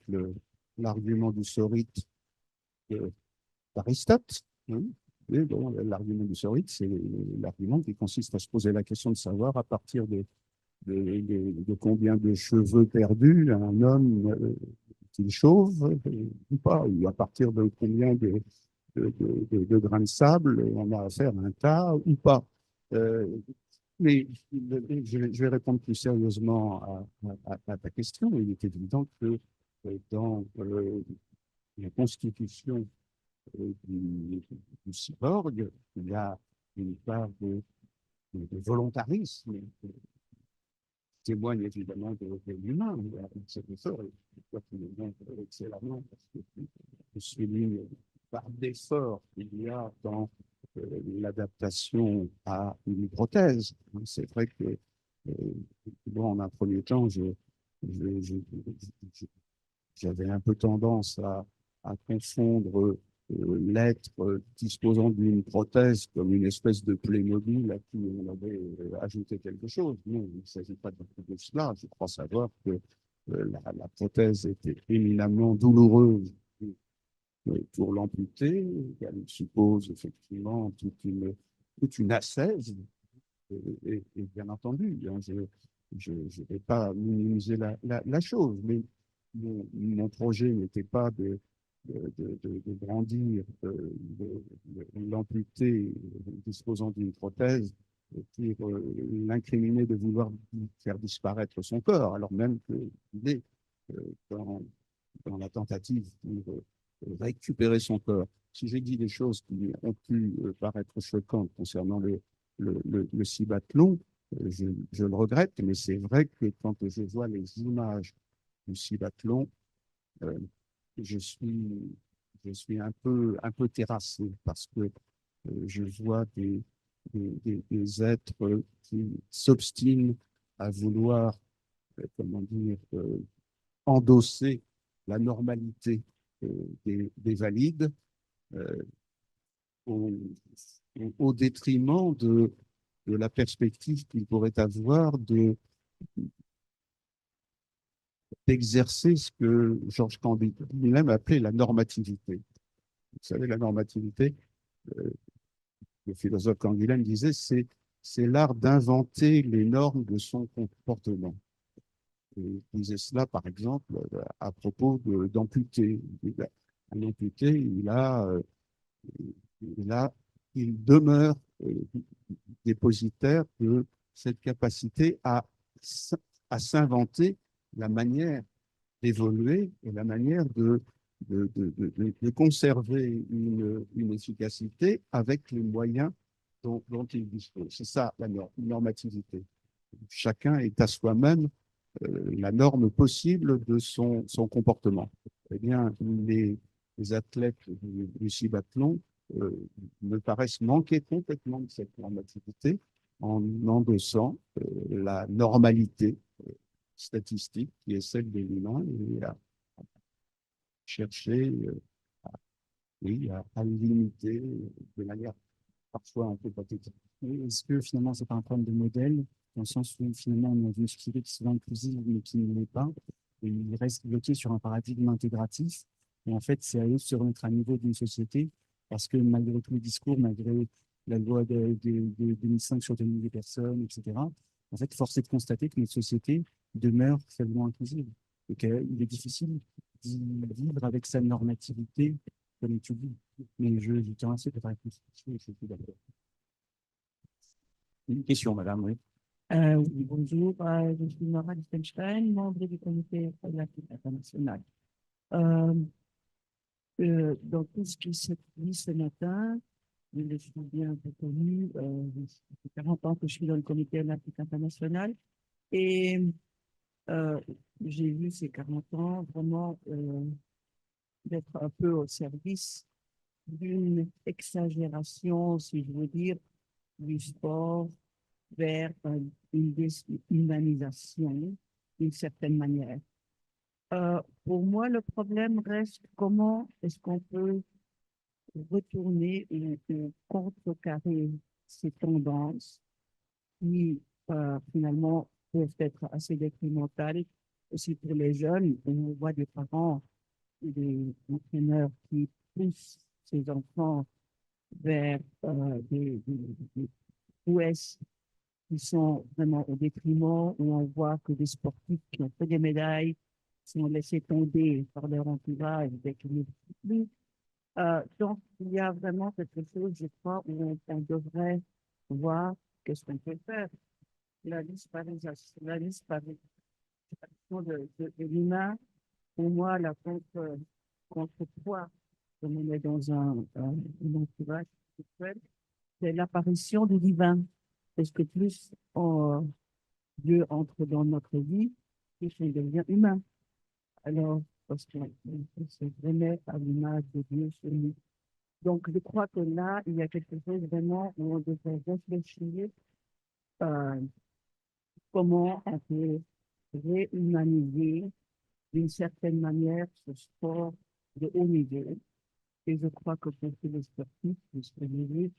l'argument du sorite d'Aristote. Hein. Et bon, l'argument du sorite, c'est l'argument qui consiste à se poser la question de savoir à partir de combien de cheveux perdus un homme est-il chauve ou pas, ou à partir de combien de grains de sable on a affaire à un tas ou pas. Euh, mais je vais répondre plus sérieusement à ta question. Il est évident que dans la constitution du cyborg, il y a une part de volontarisme témoigne évidemment de l'humain. Cet effort, je crois qu'il le montre excellemment, parce que souligne par d'efforts qu'il y a dans l'adaptation à une prothèse. C'est vrai que, bon, en un premier temps, j'avais un peu tendance à confondre l'être disposant d'une prothèse comme une espèce de Playmobil à qui on avait ajouté quelque chose. Non, il ne s'agit pas de cela. Je crois savoir que la prothèse était éminemment douloureuse pour l'amputer. Elle suppose effectivement toute une ascèse. Et bien entendu, hein, je ne vais pas minimiser la chose, mais mon projet n'était pas de grandir l'amputé disposant d'une prothèse pour l'incriminer de vouloir faire disparaître son corps, alors même qu'il est dans la tentative pour récupérer son corps. Si j'ai dit des choses qui ont pu paraître choquantes concernant le cibathlon, je le regrette, mais c'est vrai que quand je vois les images du cibathlon, euh, je suis, je suis un peu terrassé parce que je vois des êtres qui s'obstinent à vouloir, comment dire, endosser la normalité des valides euh, au, au détriment de la perspective qu'il pourrait avoir d'exercer ce que Georges Canguilhem appelait la normativité. Vous savez, la normativité, euh, le philosophe Canguilhem disait, c'est l'art d'inventer les normes de son comportement. Et il disait cela, par exemple, à propos d'amputés. Un amputé, il a, il demeure dépositaire de cette capacité à s'inventer la manière d'évoluer et la manière de conserver une efficacité avec les moyens dont il dispose. C'est ça la normativité. Chacun est à soi-même la norme possible de son comportement. Eh bien, les athlètes du cibathlon me paraissent manquer complètement de cette normativité en endossant la normalité statistique qui est celle de l'humain et à chercher oui, à limiter de manière parfois un peu pathétique. Est-ce que finalement, ce n'est pas un problème de modèle, dans le sens où finalement, on a une société qui se veut inclusive, mais qui ne l'est pas, et il reste bloqué sur un paradigme intégratif, et en fait, c'est à eux de se remettre à niveau d'une société, parce que malgré tous les discours, malgré la loi de 2005 sur 2 millions de personnes, etc., en fait, force est de constater que notre société demeure faiblement inclusive, et qu'il est difficile d'y vivre avec sa normativité, comme tu dis. Mais je te remercie de ta réponse. Je suis d'accord. Une question, madame, oui. Oui, bonjour, je suis Nora Liechtenstein, membre du comité pour l'Afrique internationale. Dans tout ce qui s'est dit ce matin, je le suis bien reconnu, ça fait 40 ans que je suis dans le comité de l'Afrique internationale et j'ai vu ces 40 ans vraiment d'être un peu au service d'une exagération, si je veux dire, du sport vers une déshumanisation d'une certaine manière. Pour moi, le problème reste comment est-ce qu'on peut retourner ou contrecarrer ces tendances qui finalement peuvent être assez détrimentales aussi pour les jeunes. On voit des parents, des entraîneurs qui poussent ces enfants vers des prouesses qui sont vraiment au détriment, où on voit que des sportifs qui ont fait des médailles sont laissés tomber par leur entourage dès qu'ils ne font plus. Donc, il y a vraiment quelque chose, je crois, où on devrait voir qu'est-ce qu'on peut faire. La disparition de l'humain, pour moi, la contrepoids, comme on est dans un entourage spirituel, c'est l'apparition du divin. Parce que plus Dieu entre dans notre vie, plus on devient humain. Alors, parce qu'on se remet à l'image de Dieu sur nous. Donc, je crois que là, il y a quelque chose vraiment où on devrait réfléchir euh, comment on peut réhumaniser d'une certaine manière ce sport de haut niveau. Et je crois que pour tous les sportifs, il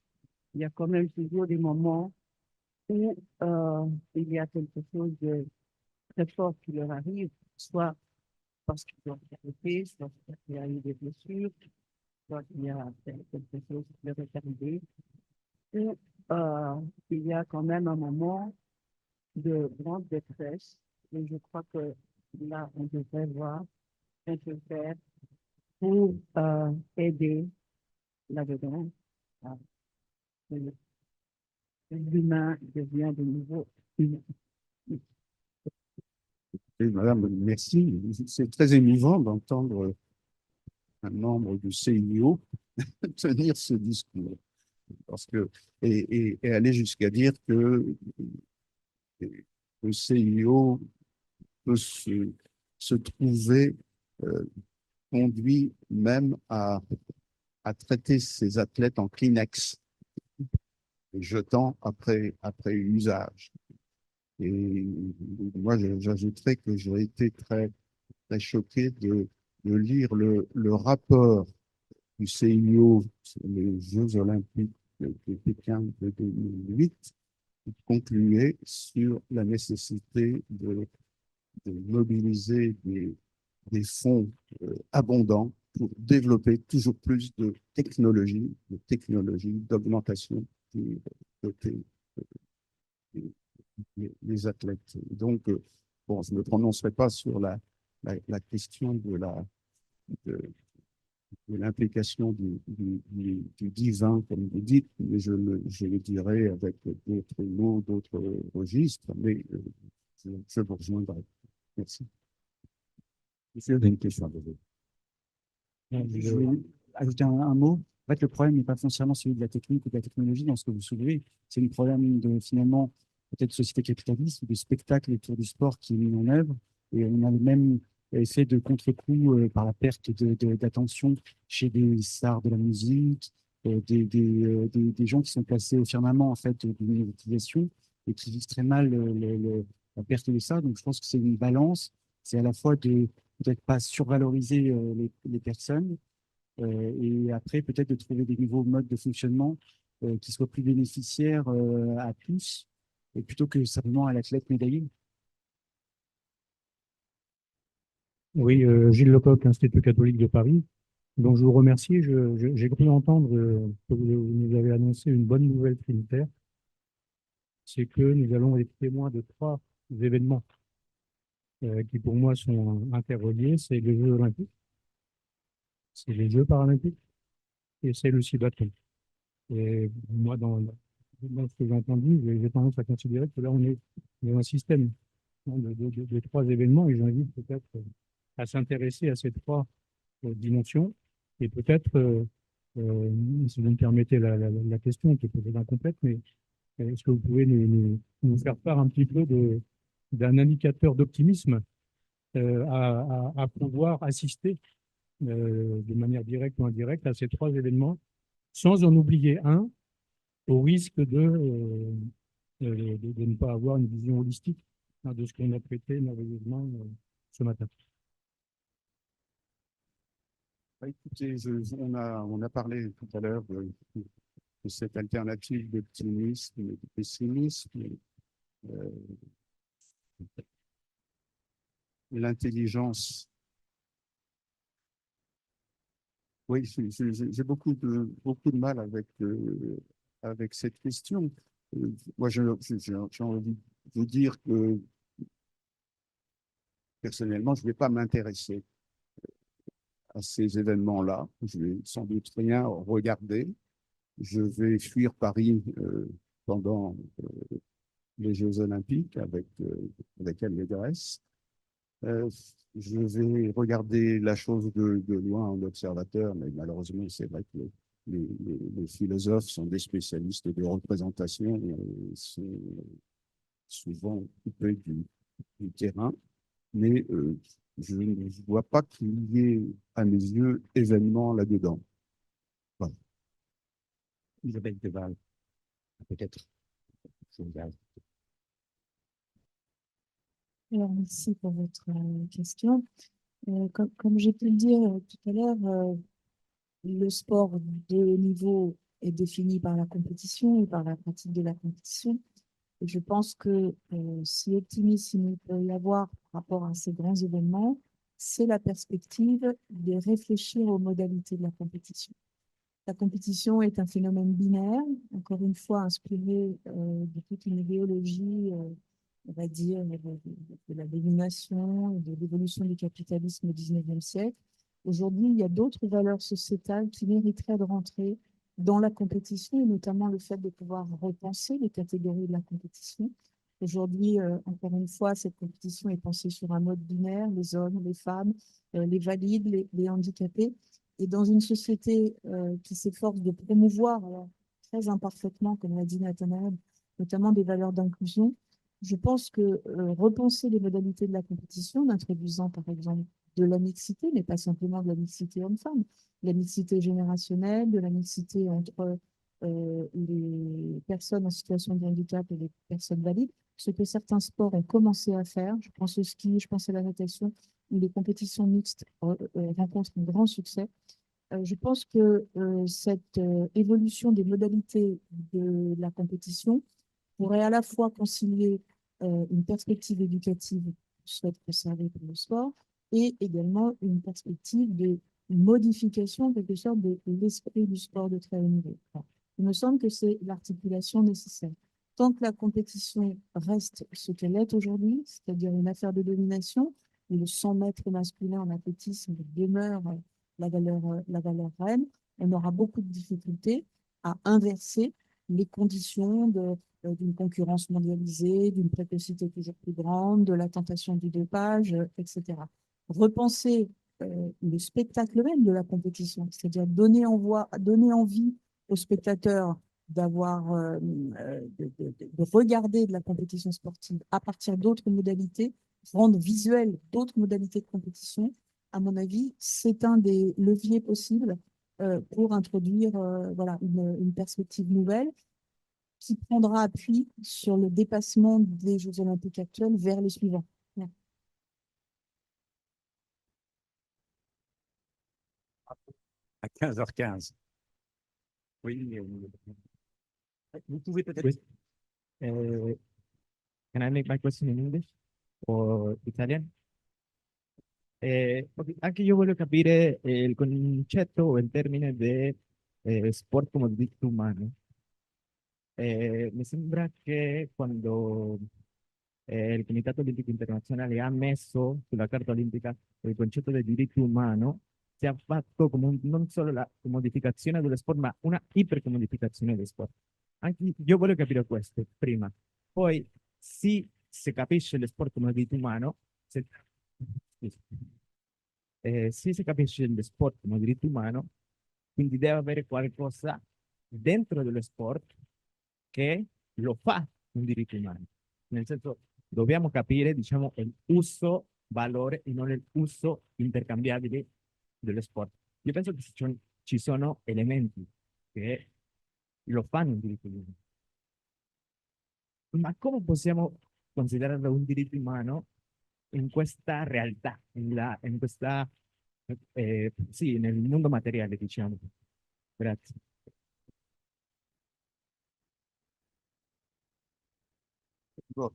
y a quand même toujours des moments où il y a quelque chose de très fort qui leur arrive, soit parce qu'ils ont arrêté, soit parce qu'il y a eu des blessures, soit qu'il y a quelque chose qui leur est arrivé, ou il y a quand même un moment de grande détresse. Et je crois que là, on devrait voir ce qu'on peut faire pour aider là-dedans. L'humain devient de nouveau humain. Et Madame, merci. C'est très émouvant d'entendre un membre du CIO tenir ce discours. Parce que, et aller jusqu'à dire que le CIO peut se trouver conduit même à traiter ses athlètes en Kleenex, jetant après usage. Et moi, j'ajouterais que j'ai été très, très choqué de lire le rapport du CIO sur les Jeux Olympiques de Pékin de 2008, qui concluait sur la nécessité de mobiliser des fonds abondants pour développer toujours plus de technologies d'augmentation pour les athlètes. Donc, bon, je ne me prononcerai pas sur la question de l'implication du divin, comme vous dites, mais je le dirai avec d'autres mots, d'autres registres, mais je vous rejoindrai. Merci. Monsieur, vous avez une question à poser. Je vais ajouter un mot. En fait, le problème n'est pas foncièrement celui de la technique ou de la technologie dans ce que vous soulevez. C'est le problème de, finalement, peut-être société capitaliste ou de spectacle autour du sport qui est mis en œuvre. Et on a le même effet de contre-coup par la perte d'attention chez des stars de la musique, des gens qui sont placés au firmament, en fait, d'une utilisation et qui vivent très mal la perte de ça. Donc, je pense que c'est une balance. C'est à la fois de peut-être pas survaloriser les personnes et après peut-être de trouver des nouveaux modes de fonctionnement qui soient plus bénéficiaires à tous et plutôt que simplement à l'athlète médaillé. Oui, Gilles Lecoq, Institut catholique de Paris. Donc, je vous remercie. J'ai cru entendre que vous nous avez annoncé une bonne nouvelle trinitaire. C'est que nous allons être témoins de 3 événements qui, pour moi, sont interreliés. C'est les Jeux olympiques, c'est les Jeux paralympiques et c'est le cibathlon. Et moi, dans ce que j'ai entendu, j'ai tendance à considérer que là, on est dans un système de 3 événements et j'invite peut-être à s'intéresser à ces 3 dimensions et peut-être, si vous me permettez la question qui est peut-être incomplète, mais est-ce que vous pouvez nous faire part un petit peu d'un indicateur d'optimisme à pouvoir assister de manière directe ou indirecte à ces 3 événements, sans en oublier un, au risque de ne pas avoir une vision holistique de ce qu'on a traité merveilleusement ce matin. Écoutez, on a parlé tout à l'heure de cette alternative d'optimisme et de pessimisme. Euh, L'intelligence. Oui, j'ai beaucoup de mal avec cette question. Moi, j'ai envie de vous dire que personnellement, je ne vais pas m'intéresser à ces événements-là. Je vais sans doute rien regarder. Je vais fuir Paris pendant les Jeux Olympiques avec allégresse. Je vais regarder la chose de loin en observateur, mais malheureusement, c'est vrai que les philosophes sont des spécialistes de représentation et sont souvent coupés du terrain, mais je ne vois pas qu'il y ait, à mes yeux, événement là-dedans. Voilà. Isabelle Deval, peut-être. Alors, merci pour votre question. Comme j'ai pu le dire tout à l'heure, le sport de haut niveau est défini par la compétition et par la pratique de la compétition. Et je pense que si optimisme il peut y avoir par rapport à ces grands événements, c'est la perspective de réfléchir aux modalités de la compétition. La compétition est un phénomène binaire, encore une fois inspiré de toute une idéologie, on va dire, de la domination et de l'évolution du capitalisme au XIXe siècle. Aujourd'hui, il y a d'autres valeurs sociétales qui mériteraient de rentrer dans la compétition, et notamment le fait de pouvoir repenser les catégories de la compétition. Aujourd'hui, encore une fois, cette compétition est pensée sur un mode binaire, les hommes, les femmes, les valides, les handicapés. Et dans une société qui s'efforce de promouvoir, alors, très imparfaitement, comme l'a dit Nathanaël, notamment des valeurs d'inclusion, je pense que repenser les modalités de la compétition, en introduisant par exemple de la mixité, mais pas simplement de la mixité homme-femme, de la mixité générationnelle, de la mixité entre les personnes en situation de handicap et les personnes valides, ce que certains sports ont commencé à faire. Je pense au ski, je pense à la natation, où les compétitions mixtes rencontrent un grand succès. Je pense que cette évolution des modalités de la compétition pourrait à la fois concilier une perspective éducative que je souhaite conserver pour le sport et également une perspective de modification, en quelque sorte, de l'esprit du sport de très haut niveau. Enfin, il me semble que c'est l'articulation nécessaire. Tant que la compétition reste ce qu'elle est aujourd'hui, c'est-à-dire une affaire de domination, et le 100 mètres masculin en athlétisme demeure la valeur reine, on aura beaucoup de difficultés à inverser les conditions d'une concurrence mondialisée, d'une précocité toujours plus grande, de la tentation du dopage, etc. Repenser le spectacle même de la compétition, c'est-à-dire donner envie aux spectateurs de regarder de la compétition sportive à partir d'autres modalités, rendre visuelles d'autres modalités de compétition, à mon avis, c'est un des leviers possibles pour introduire voilà, une perspective nouvelle qui prendra appui sur le dépassement des Jeux olympiques actuels vers les suivants. Merci. À 15h15. Oui, vous pouvez peut-être. Oui. Can I make my question in English or Italian? Ok, anche io voglio capire il concetto o il termine di sport come diritto umano. Mi sembra che quando il Comitato Olimpico Internazionale ha messo sulla Carta Olimpica il concetto del diritto umano, si è fatto non solo la commodificazione dello sport, ma una ipercommodificazione dello sport. Anche io voglio capire questo prima. Poi, sì, se capisce lo sport come diritto umano, sì, si capisce lo sport come diritto umano, quindi deve avere qualcosa dentro dello sport che lo fa un diritto umano. Nel senso, dobbiamo capire, diciamo, l'uso, valore e non l'uso intercambiabile dello sport. Io penso che ci sono elementi che lo fanno un diritto umano. Ma come possiamo considerarlo un diritto umano in questa realtà, in questa, sì, nel mondo materiale, diciamo. Grazie. Bon.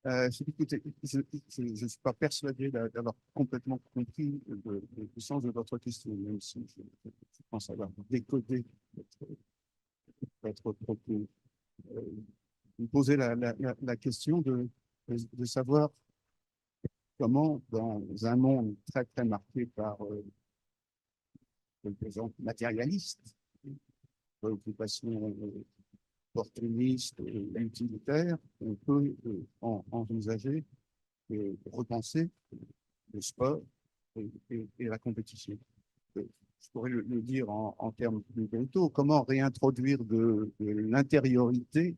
Écoutez, je ne suis pas persuadé d'avoir complètement compris le sens de votre question, même si je pense avoir décodé votre propos. Vous posez la question de savoir comment, dans un monde très, très marqué par quelques matérialistes, préoccupations opportunistes et utilitaires, on peut envisager et repenser le sport et la compétition. Je pourrais le dire en termes plus brutaux, comment réintroduire de l'intériorité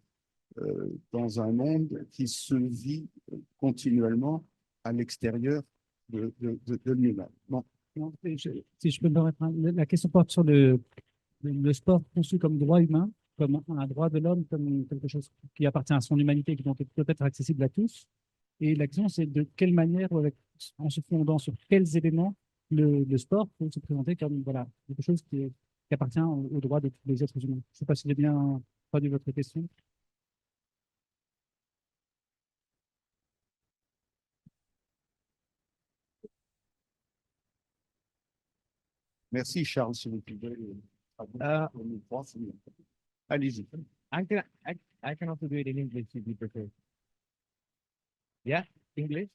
dans un monde qui se vit continuellement à l'extérieur de lui-même. Bon. Non, si je peux me permettre, la question porte sur le sport conçu comme droit humain, comme un droit de l'homme, comme quelque chose qui appartient à son humanité, qui doit être accessible à tous. Et la question, c'est de quelle manière, en se fondant sur quels éléments, le sport peut se présenter comme voilà, quelque chose qui appartient aux droits de tous les êtres humains. Je ne sais pas si j'ai bien traduit votre question. Merci Charles, si vous pouvez. Allez-y. I can also do it in English if you prefer. Yeah, English.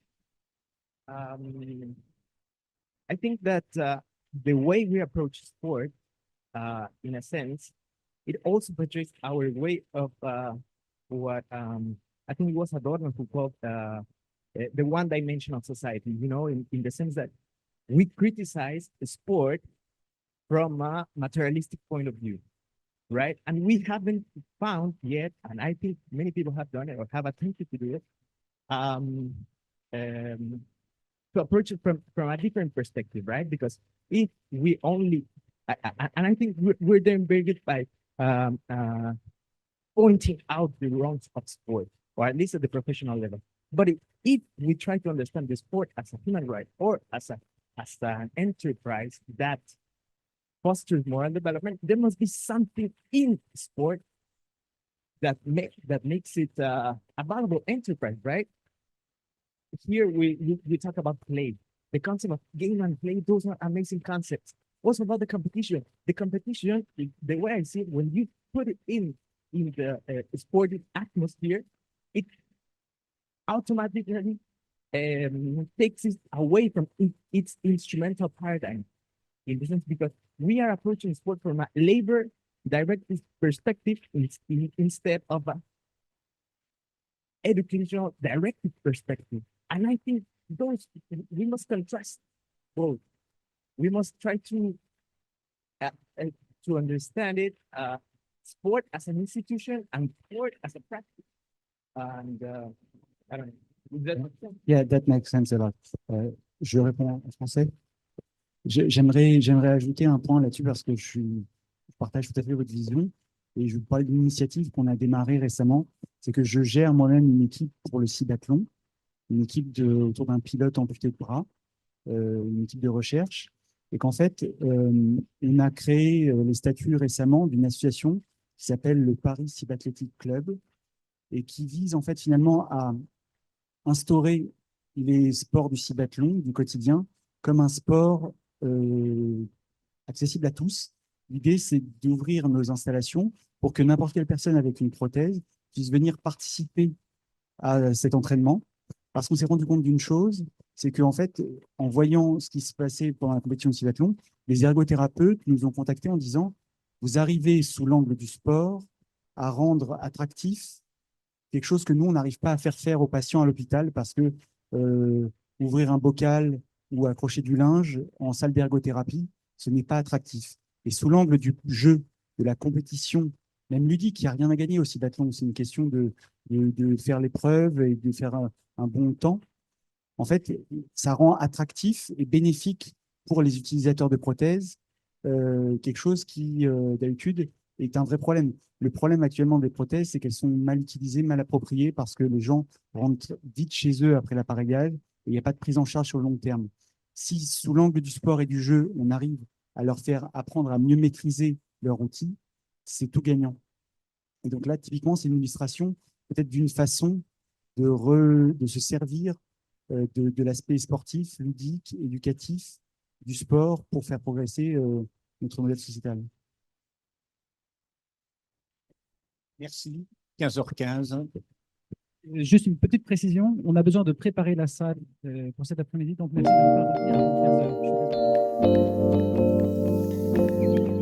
I think that the way we approach sport, in a sense, it also portrays our way of what I think it was Adorno who called the one-dimensional society, you know, in the sense that we criticize the sport from a materialistic point of view, right? And we haven't found yet, and I think many people have done it or have attempted to do it, to approach it from a different perspective, right? Because if we only, and I think we're doing very good by pointing out the wrongs of sport, or at least at the professional level. But if we try to understand the sport as a human right or as an enterprise that fosters moral development, there must be something in sport that makes it a valuable enterprise, right? Here we talk about play, the concept of game and play. Those are amazing concepts. Also about the competition. The competition, the way I see it, when you put it in the sporting atmosphere, it automatically takes it away from its instrumental paradigm. In the sense, because we are approaching sport from a labor directed perspective instead of a educational directed perspective. And I think we must contrast both. We must try to understand it, sport as an institution and sport as a practice. And I don't know. Yeah, that makes sense a lot. Je réponds en français. J'aimerais ajouter un point là-dessus parce que je partage tout à fait votre vision et je vous parle d'une initiative qu'on a démarrée récemment. C'est que je gère moi-même une équipe pour le Cibathlon, une équipe autour d'un pilote amputé de bras, une équipe de recherche, et qu'en fait, on a créé les statuts récemment d'une association qui s'appelle le Paris Cibathlétique Club et qui vise en fait finalement à instaurer les sports du cibathlon du quotidien comme un sport accessible à tous. L'idée, c'est d'ouvrir nos installations pour que n'importe quelle personne avec une prothèse puisse venir participer à cet entraînement. Parce qu'on s'est rendu compte d'une chose, c'est qu'en fait, en voyant ce qui se passait pendant la compétition de cibathlon, les ergothérapeutes nous ont contactés en disant « Vous arrivez sous l'angle du sport à rendre attractif quelque chose que nous, on n'arrive pas à faire aux patients à l'hôpital parce que ouvrir un bocal ou accrocher du linge en salle d'ergothérapie, ce n'est pas attractif. Et sous l'angle du jeu, de la compétition, même ludique, il n'y a rien à gagner au cibathlon. C'est une question de faire l'épreuve et de faire un bon temps. En fait, ça rend attractif et bénéfique pour les utilisateurs de prothèses quelque chose qui, d'habitude, est un vrai problème. Le problème actuellement des prothèses, c'est qu'elles sont mal utilisées, mal appropriées, parce que les gens rentrent vite chez eux après l'appareillage et il n'y a pas de prise en charge sur le long terme. Si, sous l'angle du sport et du jeu, on arrive à leur faire apprendre à mieux maîtriser leur outil, c'est tout gagnant. Et donc là, typiquement, c'est une illustration peut-être d'une façon de se servir de l'aspect sportif, ludique, éducatif du sport pour faire progresser notre modèle sociétal. Merci. 15h15. Juste une petite précision, on a besoin de préparer la salle pour cet après-midi, donc merci de ne pas revenir avant 15h. Je suis désolé.